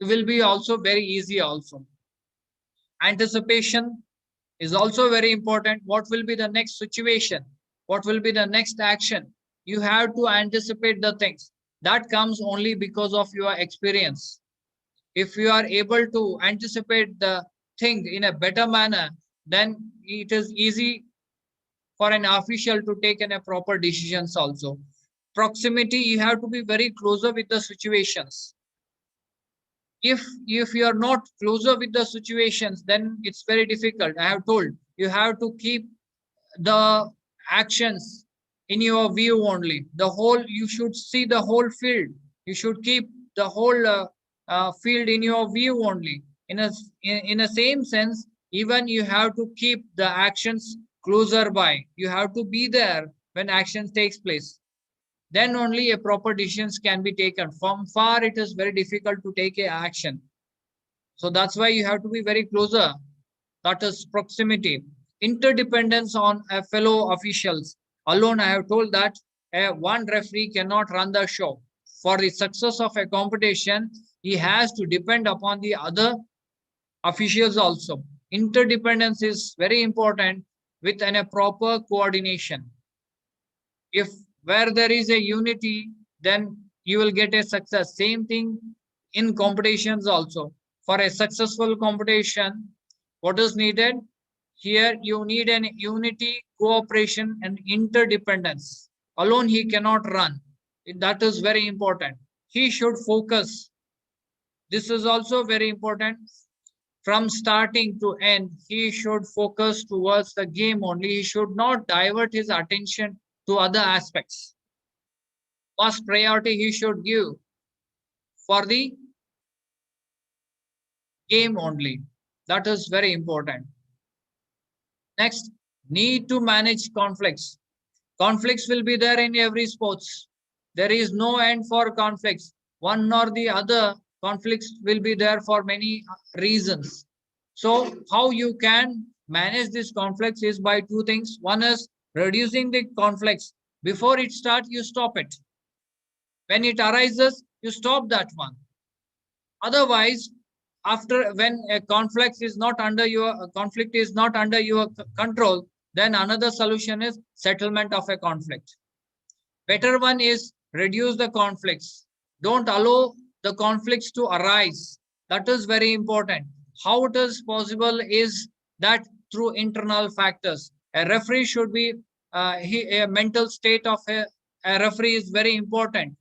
will be also very easy also. Anticipation is also very important. What will be the next situation? What will be the next action? You have to anticipate the things. That comes only because of your experience. If you are able to anticipate the thing in a better manner, then it is easy for an official to take a proper decisions also. Proximity, you have to be very closer with the situations. If you are not closer with the situations, then it's very difficult. I have told you have to keep the actions in your view only. The whole, you should see the whole field. You should keep the whole field in your view only. In a same sense, even you have to keep the actions closer by. You have to be there when actions takes place. Then only a proper decisions can be taken. From far, it is very difficult to take a action. So that's why you have to be very closer. That is proximity. Interdependence on a fellow officials. Alone, I have told that one referee cannot run the show. For the success of a competition, he has to depend upon the other officials also. Interdependence is very important with a proper coordination. If where there is a unity, then you will get a success. Same thing in competitions also. For a successful competition, what is needed? Here you need an unity, cooperation, and interdependence. Alone he cannot run. That is very important. He should focus. This is also very important. From starting to end, he should focus towards the game only. He should not divert his attention to other aspects. First priority he should give for the game only. That is very important. Next, need to manage conflicts. Conflicts will be there in every sports. There is no end for conflicts. One or the other conflicts will be there for many reasons. So how you can manage these conflicts is by two things. One is reducing the conflicts. Before it starts, you stop it. When it arises, you stop that one. Otherwise, after when a conflict is not under your control, then another solution is settlement of a conflict. Better one is reduce the conflicts. Don't allow the conflicts to arise. That is very important. How it is possible is that through internal factors. A referee should be a mental state of a referee is very important.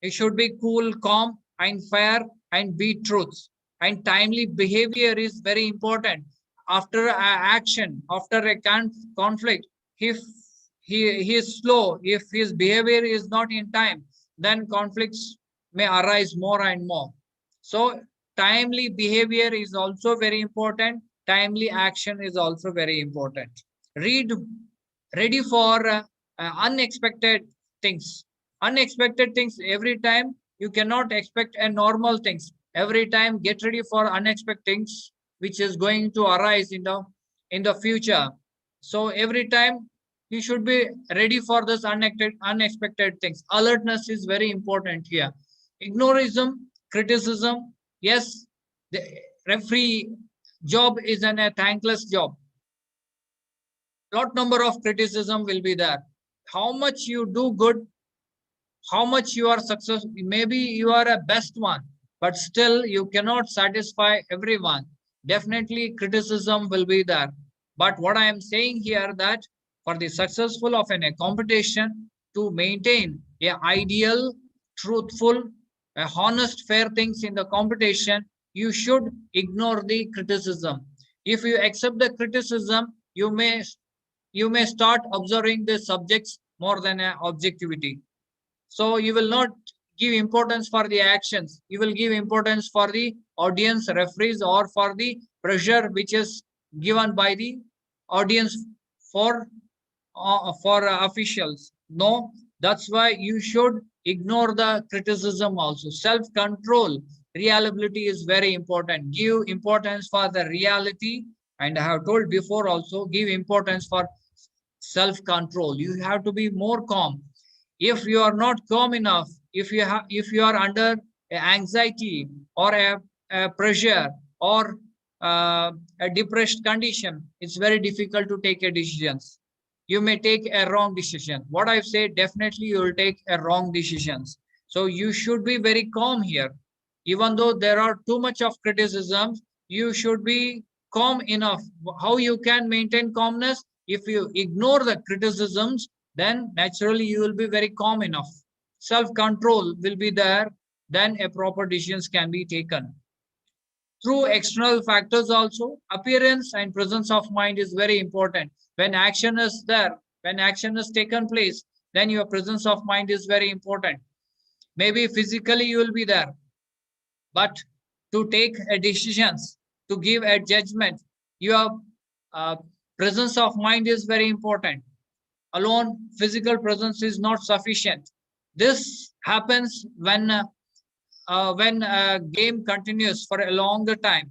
He should be cool, calm, and fair, and be truth. And timely behavior is very important. After a action, after a conflict, if he is slow, if his behavior is not in time, then conflicts may arise more and more. So timely behavior is also very important. Timely action is also very important. Read, ready for unexpected things. Unexpected things every time. You cannot expect a normal things every time. Get ready for unexpected things which is going to arise in the future. So every time you should be ready for this unexpected things. Alertness is very important here. Ignorism, criticism, yes, the referee job is a thankless job. Lot number of criticism will be there. How much you do good, how much you are successful, maybe you are a best one, but still you cannot satisfy everyone. Definitely criticism will be there. But what I am saying here that for the successful of a competition, to maintain a ideal, truthful, a honest, fair things in the competition, you should ignore the criticism. If you accept the criticism, you may start observing the subjects more than objectivity. So you will not give importance for the actions. You will give importance for the audience, referees, or for the pressure which is given by the audience for officials. No, that's why you should ignore the criticism also. Self-control, reliability is very important. Give importance for the reality, and I have told before also, give importance for self-control. You have to be more calm. If you are not calm enough, if you are under anxiety or a pressure or a depressed condition, it's very difficult to take a decisions. You may take a wrong decision. What I've said, definitely you will take a wrong decisions. So you should be very calm here. Even though there are too much of criticisms, you should be calm enough. How you can maintain calmness? If you ignore the criticisms, then naturally you will be very calm enough. Self-control will be there, then a proper decisions can be taken. Through external factors also, appearance and presence of mind is very important. When action is there, when action is taken place, then your presence of mind is very important. Maybe physically you will be there, but to take a decisions, to give a judgment, your uh, presence of mind is very important. Alone physical presence is not sufficient. This happens when a game continues for a longer time,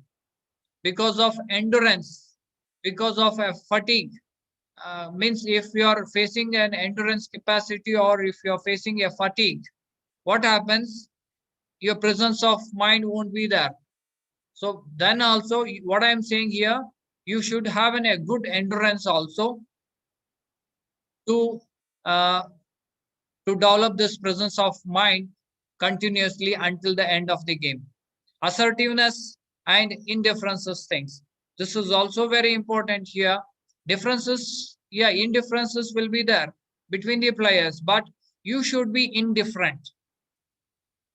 because of endurance, because of a fatigue. Means if you are facing an endurance capacity or if you are facing a fatigue, what happens? Your presence of mind won't be there. So then also what I am saying here, you should have a good endurance also to uh, to develop this presence of mind continuously until the end of the game. Assertiveness and indifferences things. This is also very important here. Differences, yeah, indifferences will be there between the players, but you should be indifferent.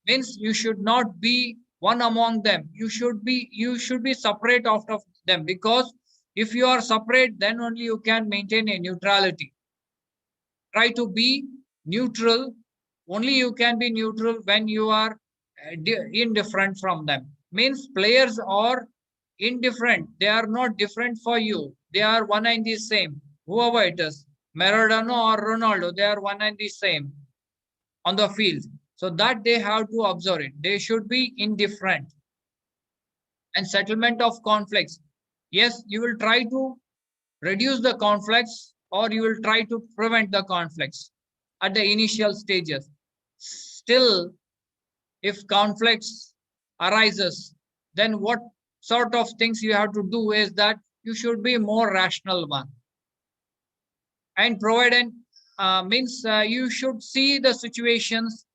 Means you should not be one among them. You should be separate out of them, because if you are separate, then only you can maintain a neutrality. Try to be neutral. Only you can be neutral when you are indifferent from them. Means players are indifferent. They are not different for you. They are one and the same. Whoever it is, Maradona or Ronaldo, they are one and the same on the field. So that they have to observe it. They should be indifferent. And settlement of conflicts. Yes, you will try to reduce the conflicts, or you will try to prevent the conflicts at the initial stages. Still, if conflicts arises, then what sort of things you have to do is that you should be more rational one, and provide an means you should see the situations,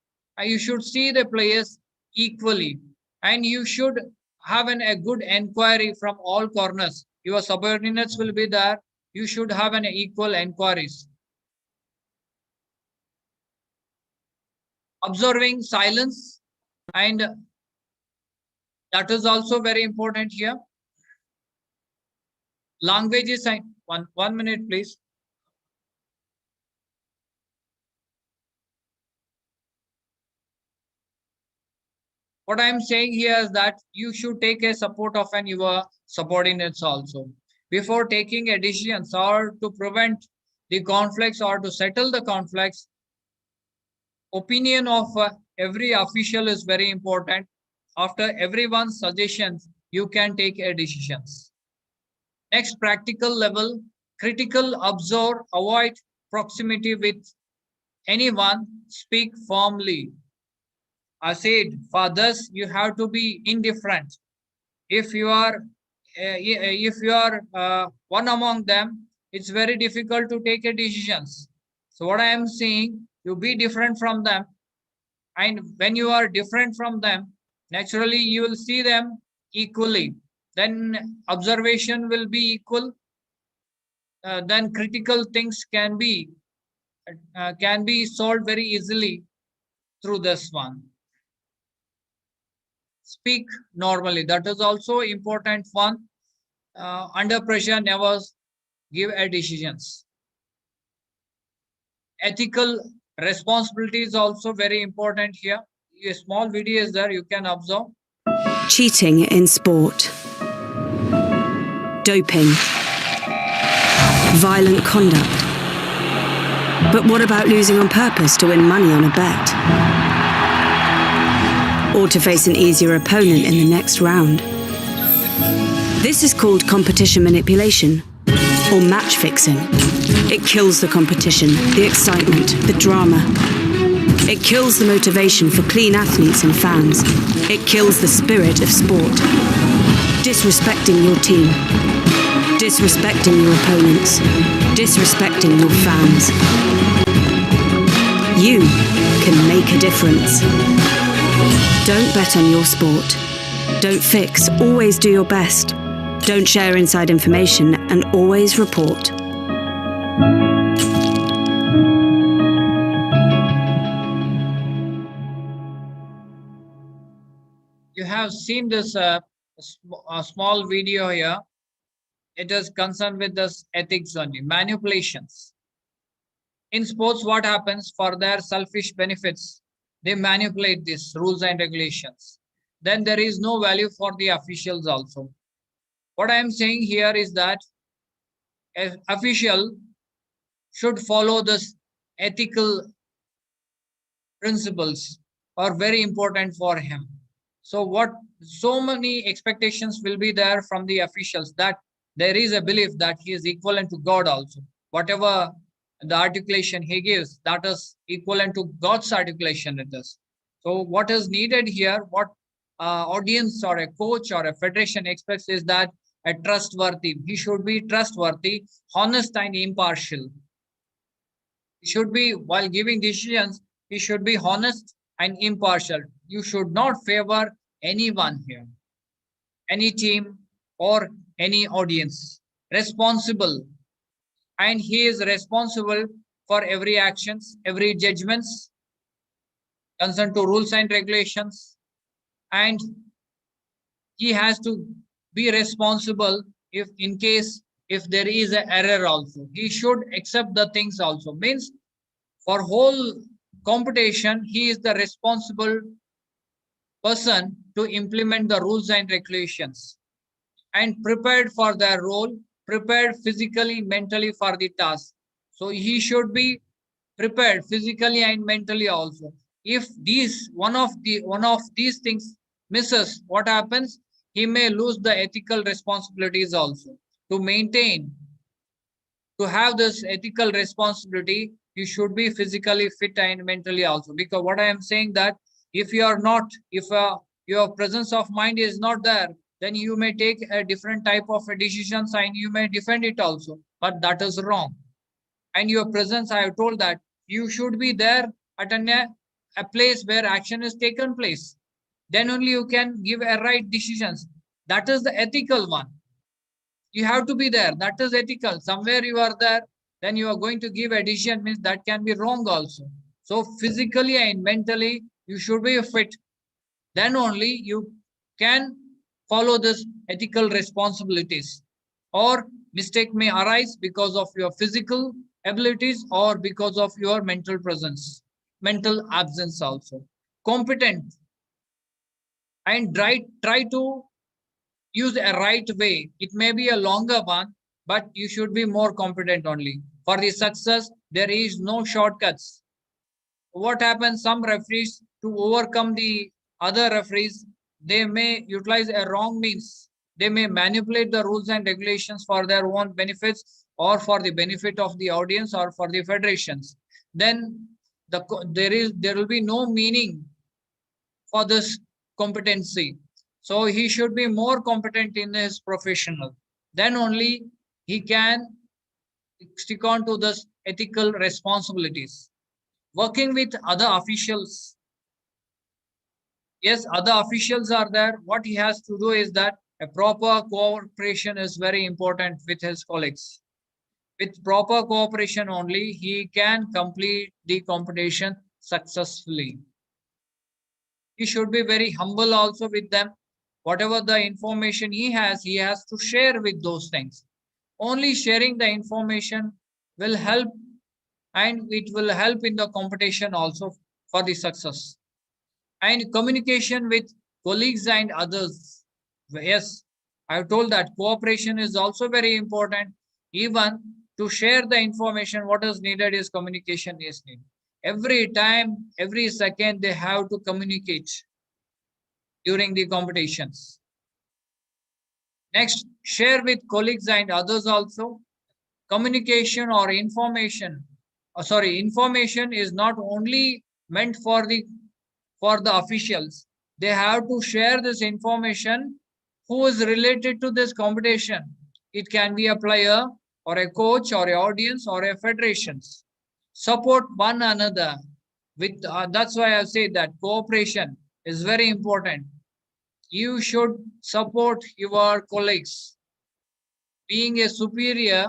you should see the players equally, and you should have a good inquiry from all corners. Your subordinates will be there. You should have an equal inquiries. Observing silence, and that is also very important here. Languages, one minute please. What I am saying here is that you should take a support of your subordinates also before taking a decisions or to prevent the conflicts or to settle the conflicts. Opinion of every official is very important. After everyone's suggestions, you can take a decisions. Next, practical level, critical, observe, avoid proximity with anyone, speak firmly. I said, for this, you have to be indifferent. If you are, one among them, it's very difficult to take a decisions. So what I am saying, you be different from them, and when you are different from them, naturally you will see them equally. Then observation will be equal. Then critical things can be solved very easily through this one. Speak normally. That is also important one. Under pressure, never give a decisions. Ethical responsibility is also very important here. A small video is there, you can observe. Cheating in sport, doping, violent conduct. But what about losing on purpose to win money on a bet? Or to face an easier opponent in the next round? This is called competition manipulation, or match fixing. It kills the competition, the excitement, the drama. It kills the motivation for clean athletes and fans. It kills the spirit of sport. Disrespecting your team. Disrespecting your opponents. Disrespecting your fans. You can make a difference. Don't bet on your sport. Don't fix, always do your best. Don't share inside information and always report. You have seen this small video here. It is concerned with this ethics only, manipulations. In sports, what happens for their selfish benefits? They manipulate these rules and regulations. Then there is no value for the officials also. What I am saying here is that an official should follow this ethical principles are very important for him. So many expectations will be there from the officials that there is a belief that he is equivalent to God also. Whatever the articulation he gives, that is equivalent to God's articulation it is. So what is needed here, what audience or a coach or a federation expects is that a trustworthy, he should be trustworthy, honest and impartial. He should be, while giving decisions, he should be honest and impartial. You should not favor anyone here, any team or any audience. Responsible, and he is responsible for every actions, every judgments concerned to rules and regulations, and he has to be responsible if in case if there is an error also. He should accept the things also. Means for whole competition, he is the responsible person to implement the rules and regulations and prepared for their role, prepared physically, mentally for the task. So he should be prepared physically and mentally also. If one of these things misses, what happens? He may lose the ethical responsibilities also. To maintain, to have this ethical responsibility, you should be physically fit and mentally also. Because what I am saying that if you are not, if your presence of mind is not there, then you may take a different type of decisions and you may defend it also. But that is wrong. And your presence, I have told that you should be there at a place where action is taken place. Then only you can give a right decisions. That is the ethical one. You have to be there. That is ethical. Somewhere you are there, then you are going to give a decision, means that can be wrong also. So physically and mentally, you should be fit. Then only you can follow this ethical responsibilities. Or mistake may arise because of your physical abilities or because of your mental presence, mental absence also. Competent. and try to use a right way. It may be a longer one, but you should be more competent only. For the success, there is no shortcuts. What happens? Some referees, to overcome the other referees, they may utilize a wrong means. They may manipulate the rules and regulations for their own benefits or for the benefit of the audience or for the federations. Then there will be no meaning for this competency. So he should be more competent in his professional. Then only he can stick on to this ethical responsibilities. Working with other officials. Yes, other officials are there. What he has to do is that a proper cooperation is very important with his colleagues. With proper cooperation only, he can complete the competition successfully. He should be very humble also with them. Whatever the information he has to share with those things. Only sharing the information will help, and it will help in the competition also for the success. And communication with colleagues and others. Yes, I've told that cooperation is also very important. Even to share the information, what is needed is communication is needed. Every time, every second, they have to communicate during the competitions. Next, share with colleagues and others also. Communication or information. Information is not only meant for the officials. They have to share this information who is related to this competition. It can be a player or a coach or an audience or a federations. Support one another. That's why I say that cooperation is very important. You should support your colleagues. Being a superior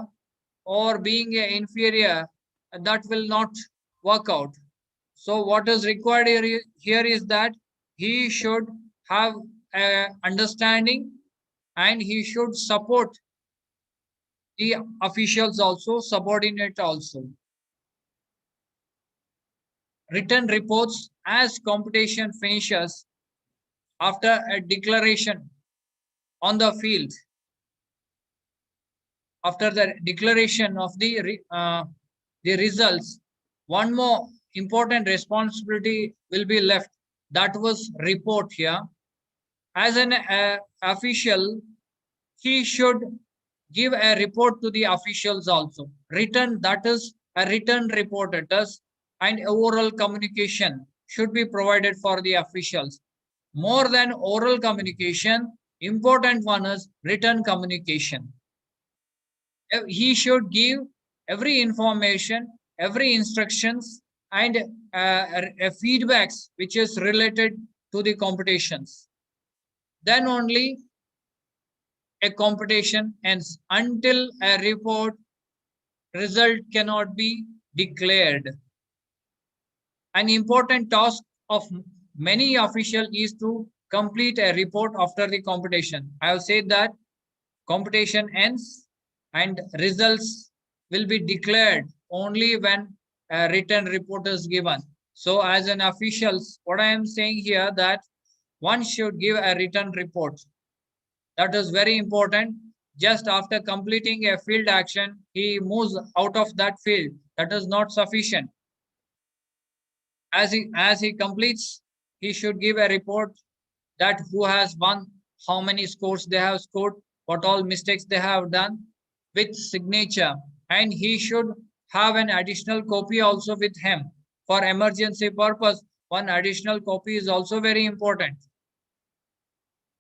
or being an inferior, that will not work out. So what is required here is that he should have an understanding and he should support the officials also, subordinate also. Written reports as competition finishes after a declaration on the field. After the declaration of the results, one more important responsibility will be left. That was report here. As an official, he should give a report to the officials also. Written, that is a written report it is, and oral communication should be provided for the officials. More than oral communication, important one is written communication. He should give every information, every instructions, and feedbacks which is related to the competitions. Then only a competition ends. Until a report result cannot be declared. An important task of many officials is to complete a report after the competition. I have said that competition ends and results will be declared only when a written report is given. So as an officials, what I am saying here that one should give a written report. That is very important. Just after completing a field action, he moves out of that field. That is not sufficient. As he completes, he should give a report that who has won, how many scores they have scored, what all mistakes they have done with signature. And he should have an additional copy also with him for emergency purpose. One additional copy is also very important.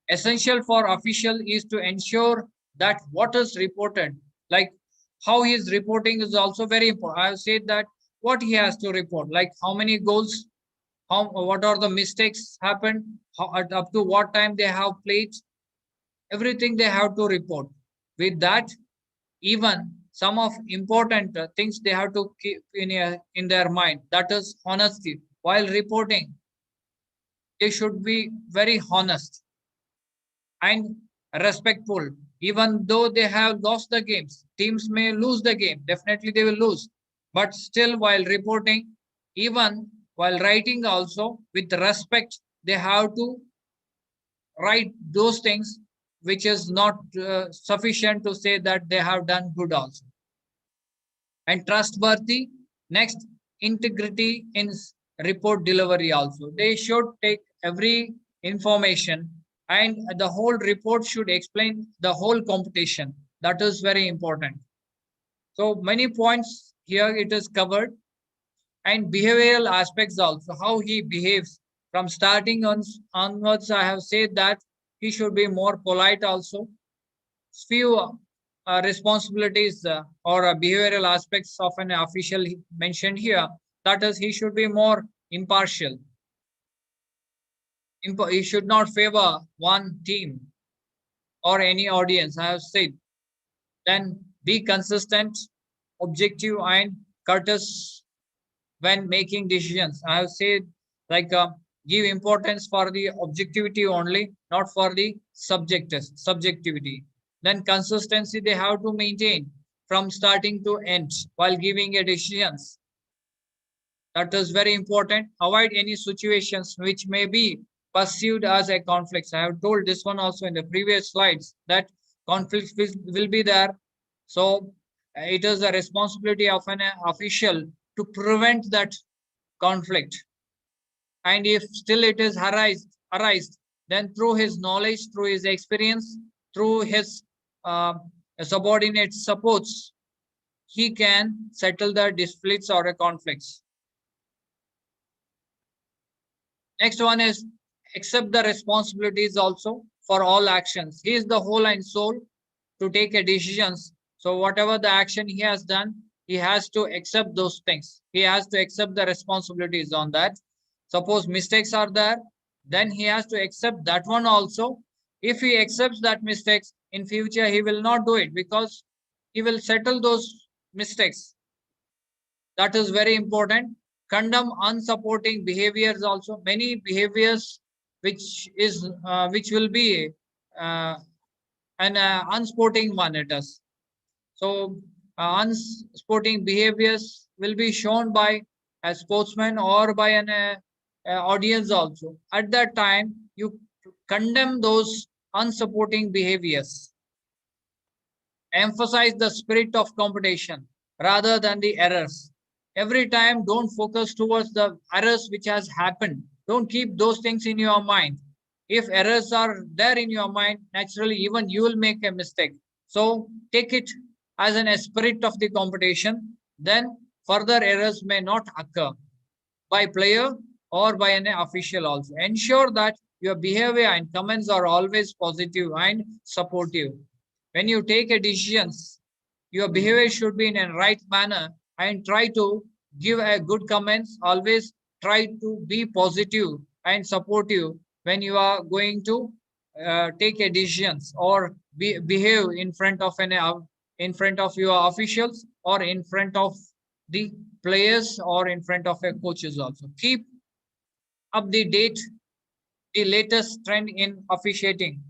Essential for official is to ensure that what is reported, like how he is reporting is also very important. I have said that what he has to report, like how many goals, what are the mistakes happened, up to what time they have played, everything they have to report. With that, even some of important things they have to keep in their mind, that is honesty. While reporting, they should be very honest and respectful. Even though they have lost the games, teams may lose the game, definitely they will lose, but still while reporting, even while writing also, with respect, they have to write those things which is not sufficient to say that they have done good also. And trustworthy, next, integrity in report delivery also. They should take every information and the whole report should explain the whole competition. That is very important. So many points here it is covered, and behavioral aspects also, how he behaves from starting onwards. I have said that he should be more polite also. Few responsibilities or behavioral aspects of an official mentioned here. That is, he should be more impartial. He should not favor one team or any audience, I have said. Then be consistent, objective, and courteous when making decisions. I have said, like, give importance for the objectivity only, not for the subjectivity. Then consistency they have to maintain from starting to end while giving a decisions. That is very important. Avoid any situations which may be perceived as a conflict. I have told this one also in the previous slides that conflict will be there. So it is the responsibility of an official to prevent that conflict. And if still it is arise, then through his knowledge, through his experience, through his subordinate supports, he can settle the disputes or conflicts. Next one is accept the responsibilities also for all actions. He is the whole and soul to take a decisions. So whatever the action he has done, he has to accept those things. He has to accept the responsibilities on that. Suppose mistakes are there, then he has to accept that one also. If he accepts that mistakes, in future he will not do it because he will settle those mistakes. That is very important. Condemn unsupporting behaviors also. Many behaviors which will be an unsporting one it is. So unsporting behaviors will be shown by a sportsman or by an audience also. At that time, you condemn those unsupporting behaviors. Emphasize the spirit of competition rather than the errors. Every time, don't focus towards the errors which has happened. Don't keep those things in your mind. If errors are there in your mind, naturally, even you will make a mistake. So take it as an spirit of the competition. Then further errors may not occur by player or by an official also. Ensure that your behavior and comments are always positive and supportive. When you take a decisions, your behavior should be in a right manner and try to give a good comments. Always try to be positive and supportive when you are going to take a decisions or behave in front of your officials or in front of the players or in front of a coaches also. Keep up the latest trend in officiating.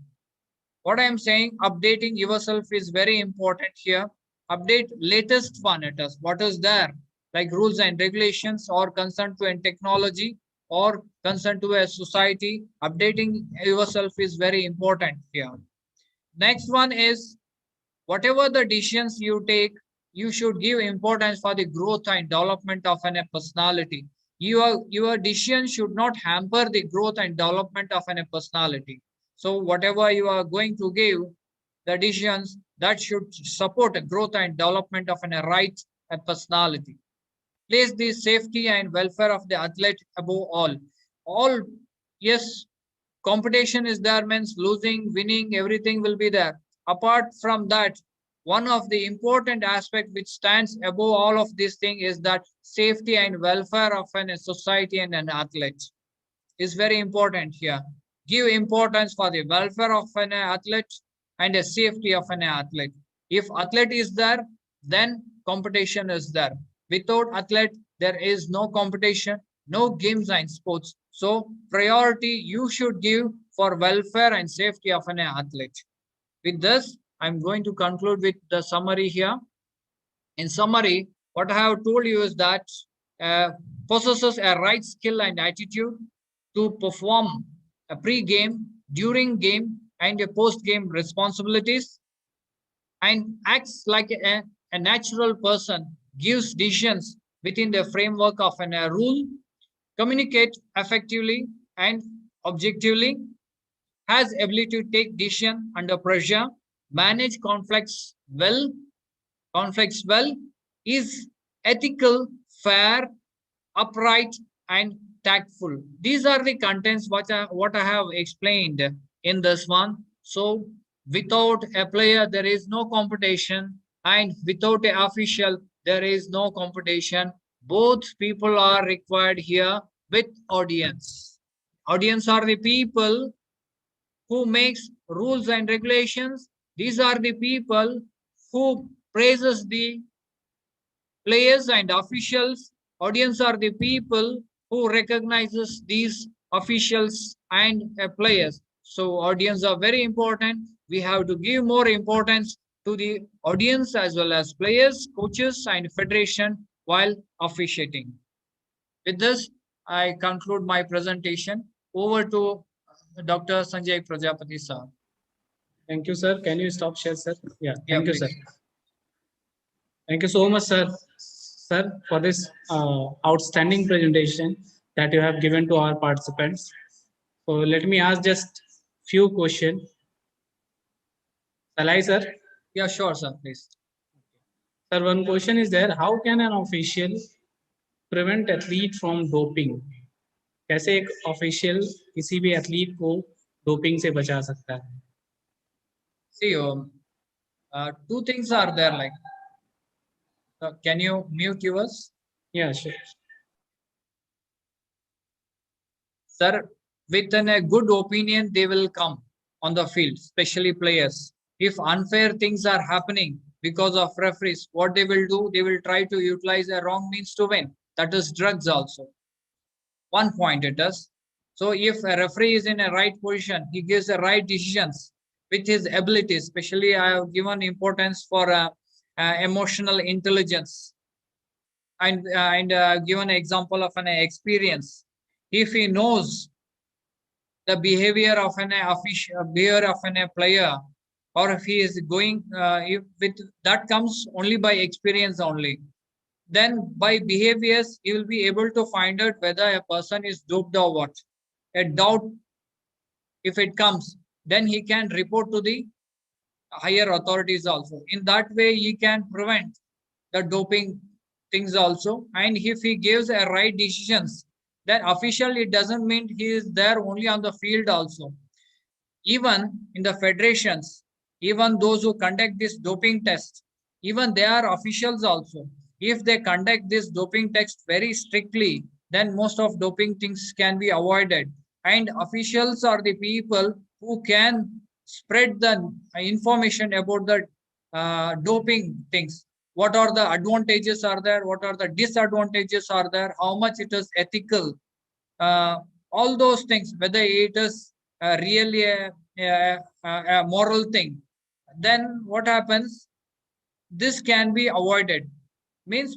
What I am saying, updating yourself is very important here. Update latest one it is. What is there? Like rules and regulations or concern to a technology or concern to a society. Updating yourself is very important here. Next one is whatever the decisions you take, you should give importance for the growth and development of a personality. Your decision should not hamper the growth and development of a personality. So whatever you are going to give, the decisions that should support a growth and development of a right personality. Place the safety and welfare of the athlete above all. All, yes, competition is there, means losing, winning, everything will be there. Apart from that, one of the important aspects which stands above all of these things is that safety and welfare of a society and an athlete is very important here. Give importance for the welfare of an athlete and the safety of an athlete. If athlete is there, then competition is there. Without athlete, there is no competition, no games and sports. So priority you should give for welfare and safety of an athlete. With this, I'm going to conclude with the summary here. In summary, what I have told you is that possesses a right skill and attitude to perform a pre-game during game and post game responsibilities, and acts like a natural person, gives decisions within the framework of a rule, communicate effectively and objectively, has ability to take decision under pressure, manage conflicts well, is ethical, fair, upright, and tactful. These are the contents what I have explained in this one. So without a player, there is no competition, and without an official, there is no competition. Both people are required here with audience. Audience are the people who makes rules and regulations. These are the people who praises the players and officials. Audience are the people who recognizes these officials and players. So audience are very important. We have to give more importance to the audience as well as players, coaches, and federation while officiating. With this, I conclude my presentation. Over to Dr. Sanjay Prajapati sir. Thank you, sir. Can you stop share, sir? Yeah, Yeah, thank you, please. sir. Thank you so much, sir, for this outstanding presentation that you have given to our participants. So let me ask just few questions. Shall I, sir? Yeah, sure, sir, please. Sir, one question is there. How can an official prevent athlete from doping? कैसे एक official किसी भी athlete को doping से बचा सकता है? See, two things are there. Like, can you mute yours? Yeah, sure. Sir, with a good opinion, they will come on the field, especially players. If unfair things are happening because of referees, what they will do, they will try to utilize a wrong means to win. That is drugs also. One point it does. So if a referee is in a right position, he gives the right decisions with his abilities. Especially, I have given importance for emotional intelligence and given an example of an experience. If he knows the behavior of an official, behavior of a player, or if he is going, if with that comes only by experience only, then by behaviors he will be able to find out whether a person is doped or what. A doubt, if it comes, then he can report to the higher authorities also. In that way, he can prevent the doping things also. And if he gives a right decisions, then officially it doesn't mean he is there only on the field also. Even in the federations, even those who conduct this doping test, even they are officials also. If they conduct this doping test very strictly, then most of doping things can be avoided. And officials are the people who can spread the information about the doping things. What are the advantages are there? What are the disadvantages are there? How much it is ethical? All those things, whether it is really a moral thing, then what happens? This can be avoided. Means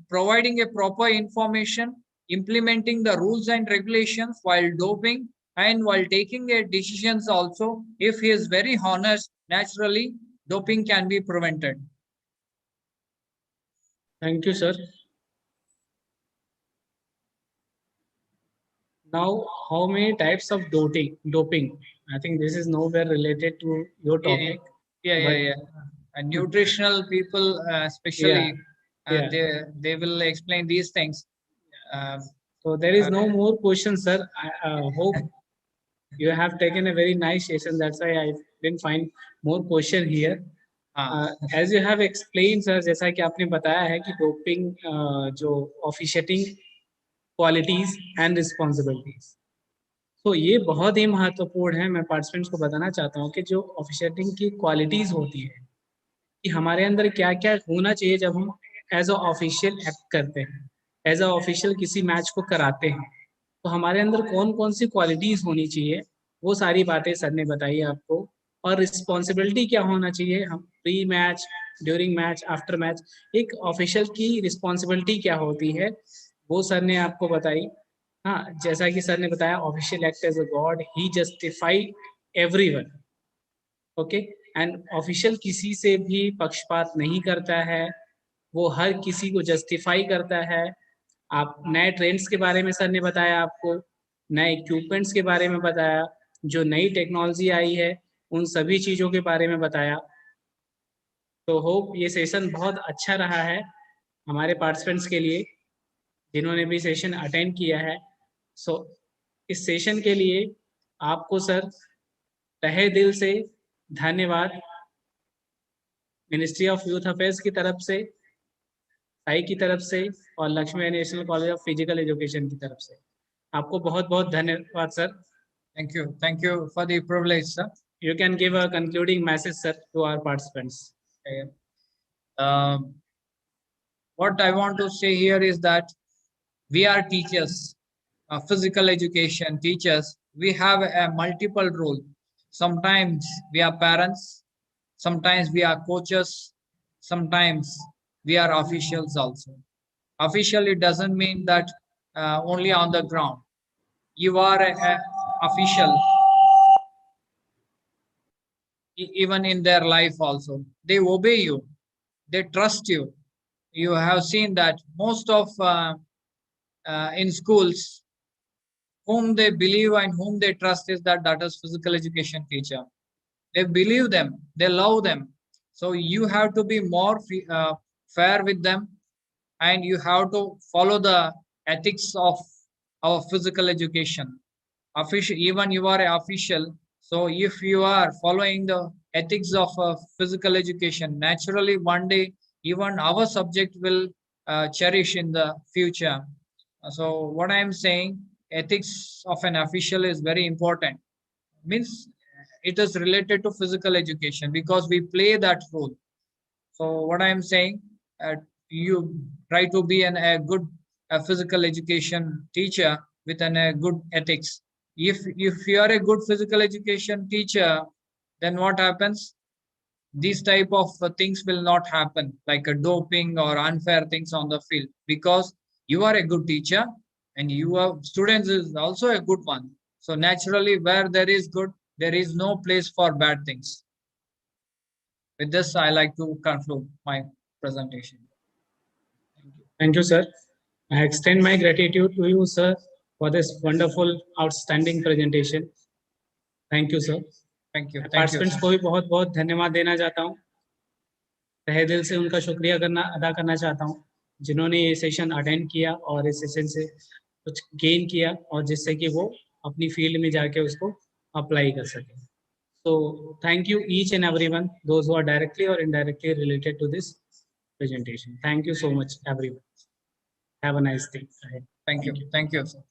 providing a proper information, implementing the rules and regulations while doping and while taking a decisions also. If he is very honest, naturally doping can be prevented. Thank you, sir. Now, how many types of doping? I think this is nowhere related to your topic. Yeah. And nutritional people, especially, Yeah. they will explain these things. So there is no more questions, sir. I hope you have taken a very nice session. That's why I didn't find more question here. As you have explained, sir, जैसा कि आपने बताया है कि doping जो officiating qualities and responsibilities, तो ये बहुत ही महत्वपूर्ण है. मैं पार्टिसिपेंट्स को बताना चाहता हूँ कि जो ऑफिशिएटिंग की क्वालिटीज होती है कि हमारे अंदर क्या क्या होना चाहिए जब हम एज अ ऑफिशियल एक्ट करते हैं, एज अ ऑफिशियल किसी मैच को कराते हैं, तो हमारे अंदर कौन कौन सी क्वालिटीज होनी चाहिए, वो सारी बातें सर ने बताई आपको. और रिस्पॉन्सिबिलिटी क्या होना चाहिए, हम pre match, during match, after match, एक ऑफिशियल की रिस्पॉन्सिबिलिटी क्या होती है वो सर ने आपको बताई. हाँ, जैसा कि सर ने बताया, official act as a god, he justify everyone. Okay, and official किसी से भी पक्षपात नहीं करता है, वो हर किसी को जस्टिफाई करता है। आप नए ट्रेंड्स के बारे में सर ने बताया, आपको नए इक्विपमेंट्स के बारे में बताया, जो नई टेक्नोलॉजी आई है उन सभी चीज़ों के बारे में बताया। तो होप ये सेशन बहुत अच्छा रहा है हमारे पार्टिसिपेंट्स के लिए जिन्होंने भी सेशन अटेंड किया है। सो इस सेशन के लिए आपको सर तहे दिल से धन्यवाद, मिनिस्ट्री ऑफ यूथ अफेयर्स की तरफ से, साई की तरफ से और Lakshmi national college of physical education की तरफ से आपको बहुत बहुत धन्यवाद sir. Thank you for the privilege, sir. You can give a concluding message, sir, to our participants. Okay. What I want to say here is that we are teachers, physical education teachers. We have a multiple role. Sometimes we are parents, sometimes we are coaches, sometimes we are officials also. Officially doesn't mean that only on the ground. You are a official even in their life also. They obey you, they trust you. You have seen that most of in schools, whom they believe and whom they trust is that is physical education teacher. They believe them, they love them. So you have to be more fair with them, and you have to follow the ethics of our physical education. Official, even you are an official, so if you are following the ethics of physical education, naturally one day even our subject will cherish in the future. So what I am saying, ethics of an official is very important. Means it is related to physical education because we play that role. So what I am saying, you try to be a good physical education teacher with a good ethics. If you are a good physical education teacher, then what happens? These type of things will not happen, like a doping or unfair things on the field, because you are a good teacher and you have students is also a good one. So naturally, where there is good, there is no place for bad things. With this, I like to conclude my presentation. Thank you, sir. I extend my gratitude to you, sir, for this wonderful, outstanding presentation. Thank you, sir. Thank you. Participants को भी बहुत बहुत धन्यवाद देना चाहता हूँ, तहे दिल से उनका शुक्रिया अदा करना चाहता हूँ जिन्होंने ये सेशन अटेंड किया और इस सेशन से कुछ गेन किया और जिससे कि वो अपनी फील्ड में जाके उसको अप्लाई कर सके. So thank you each and everyone, those who are directly or indirectly related to this presentation. Thank you so much, everyone. Have a nice day. Thank you. Thank you, sir.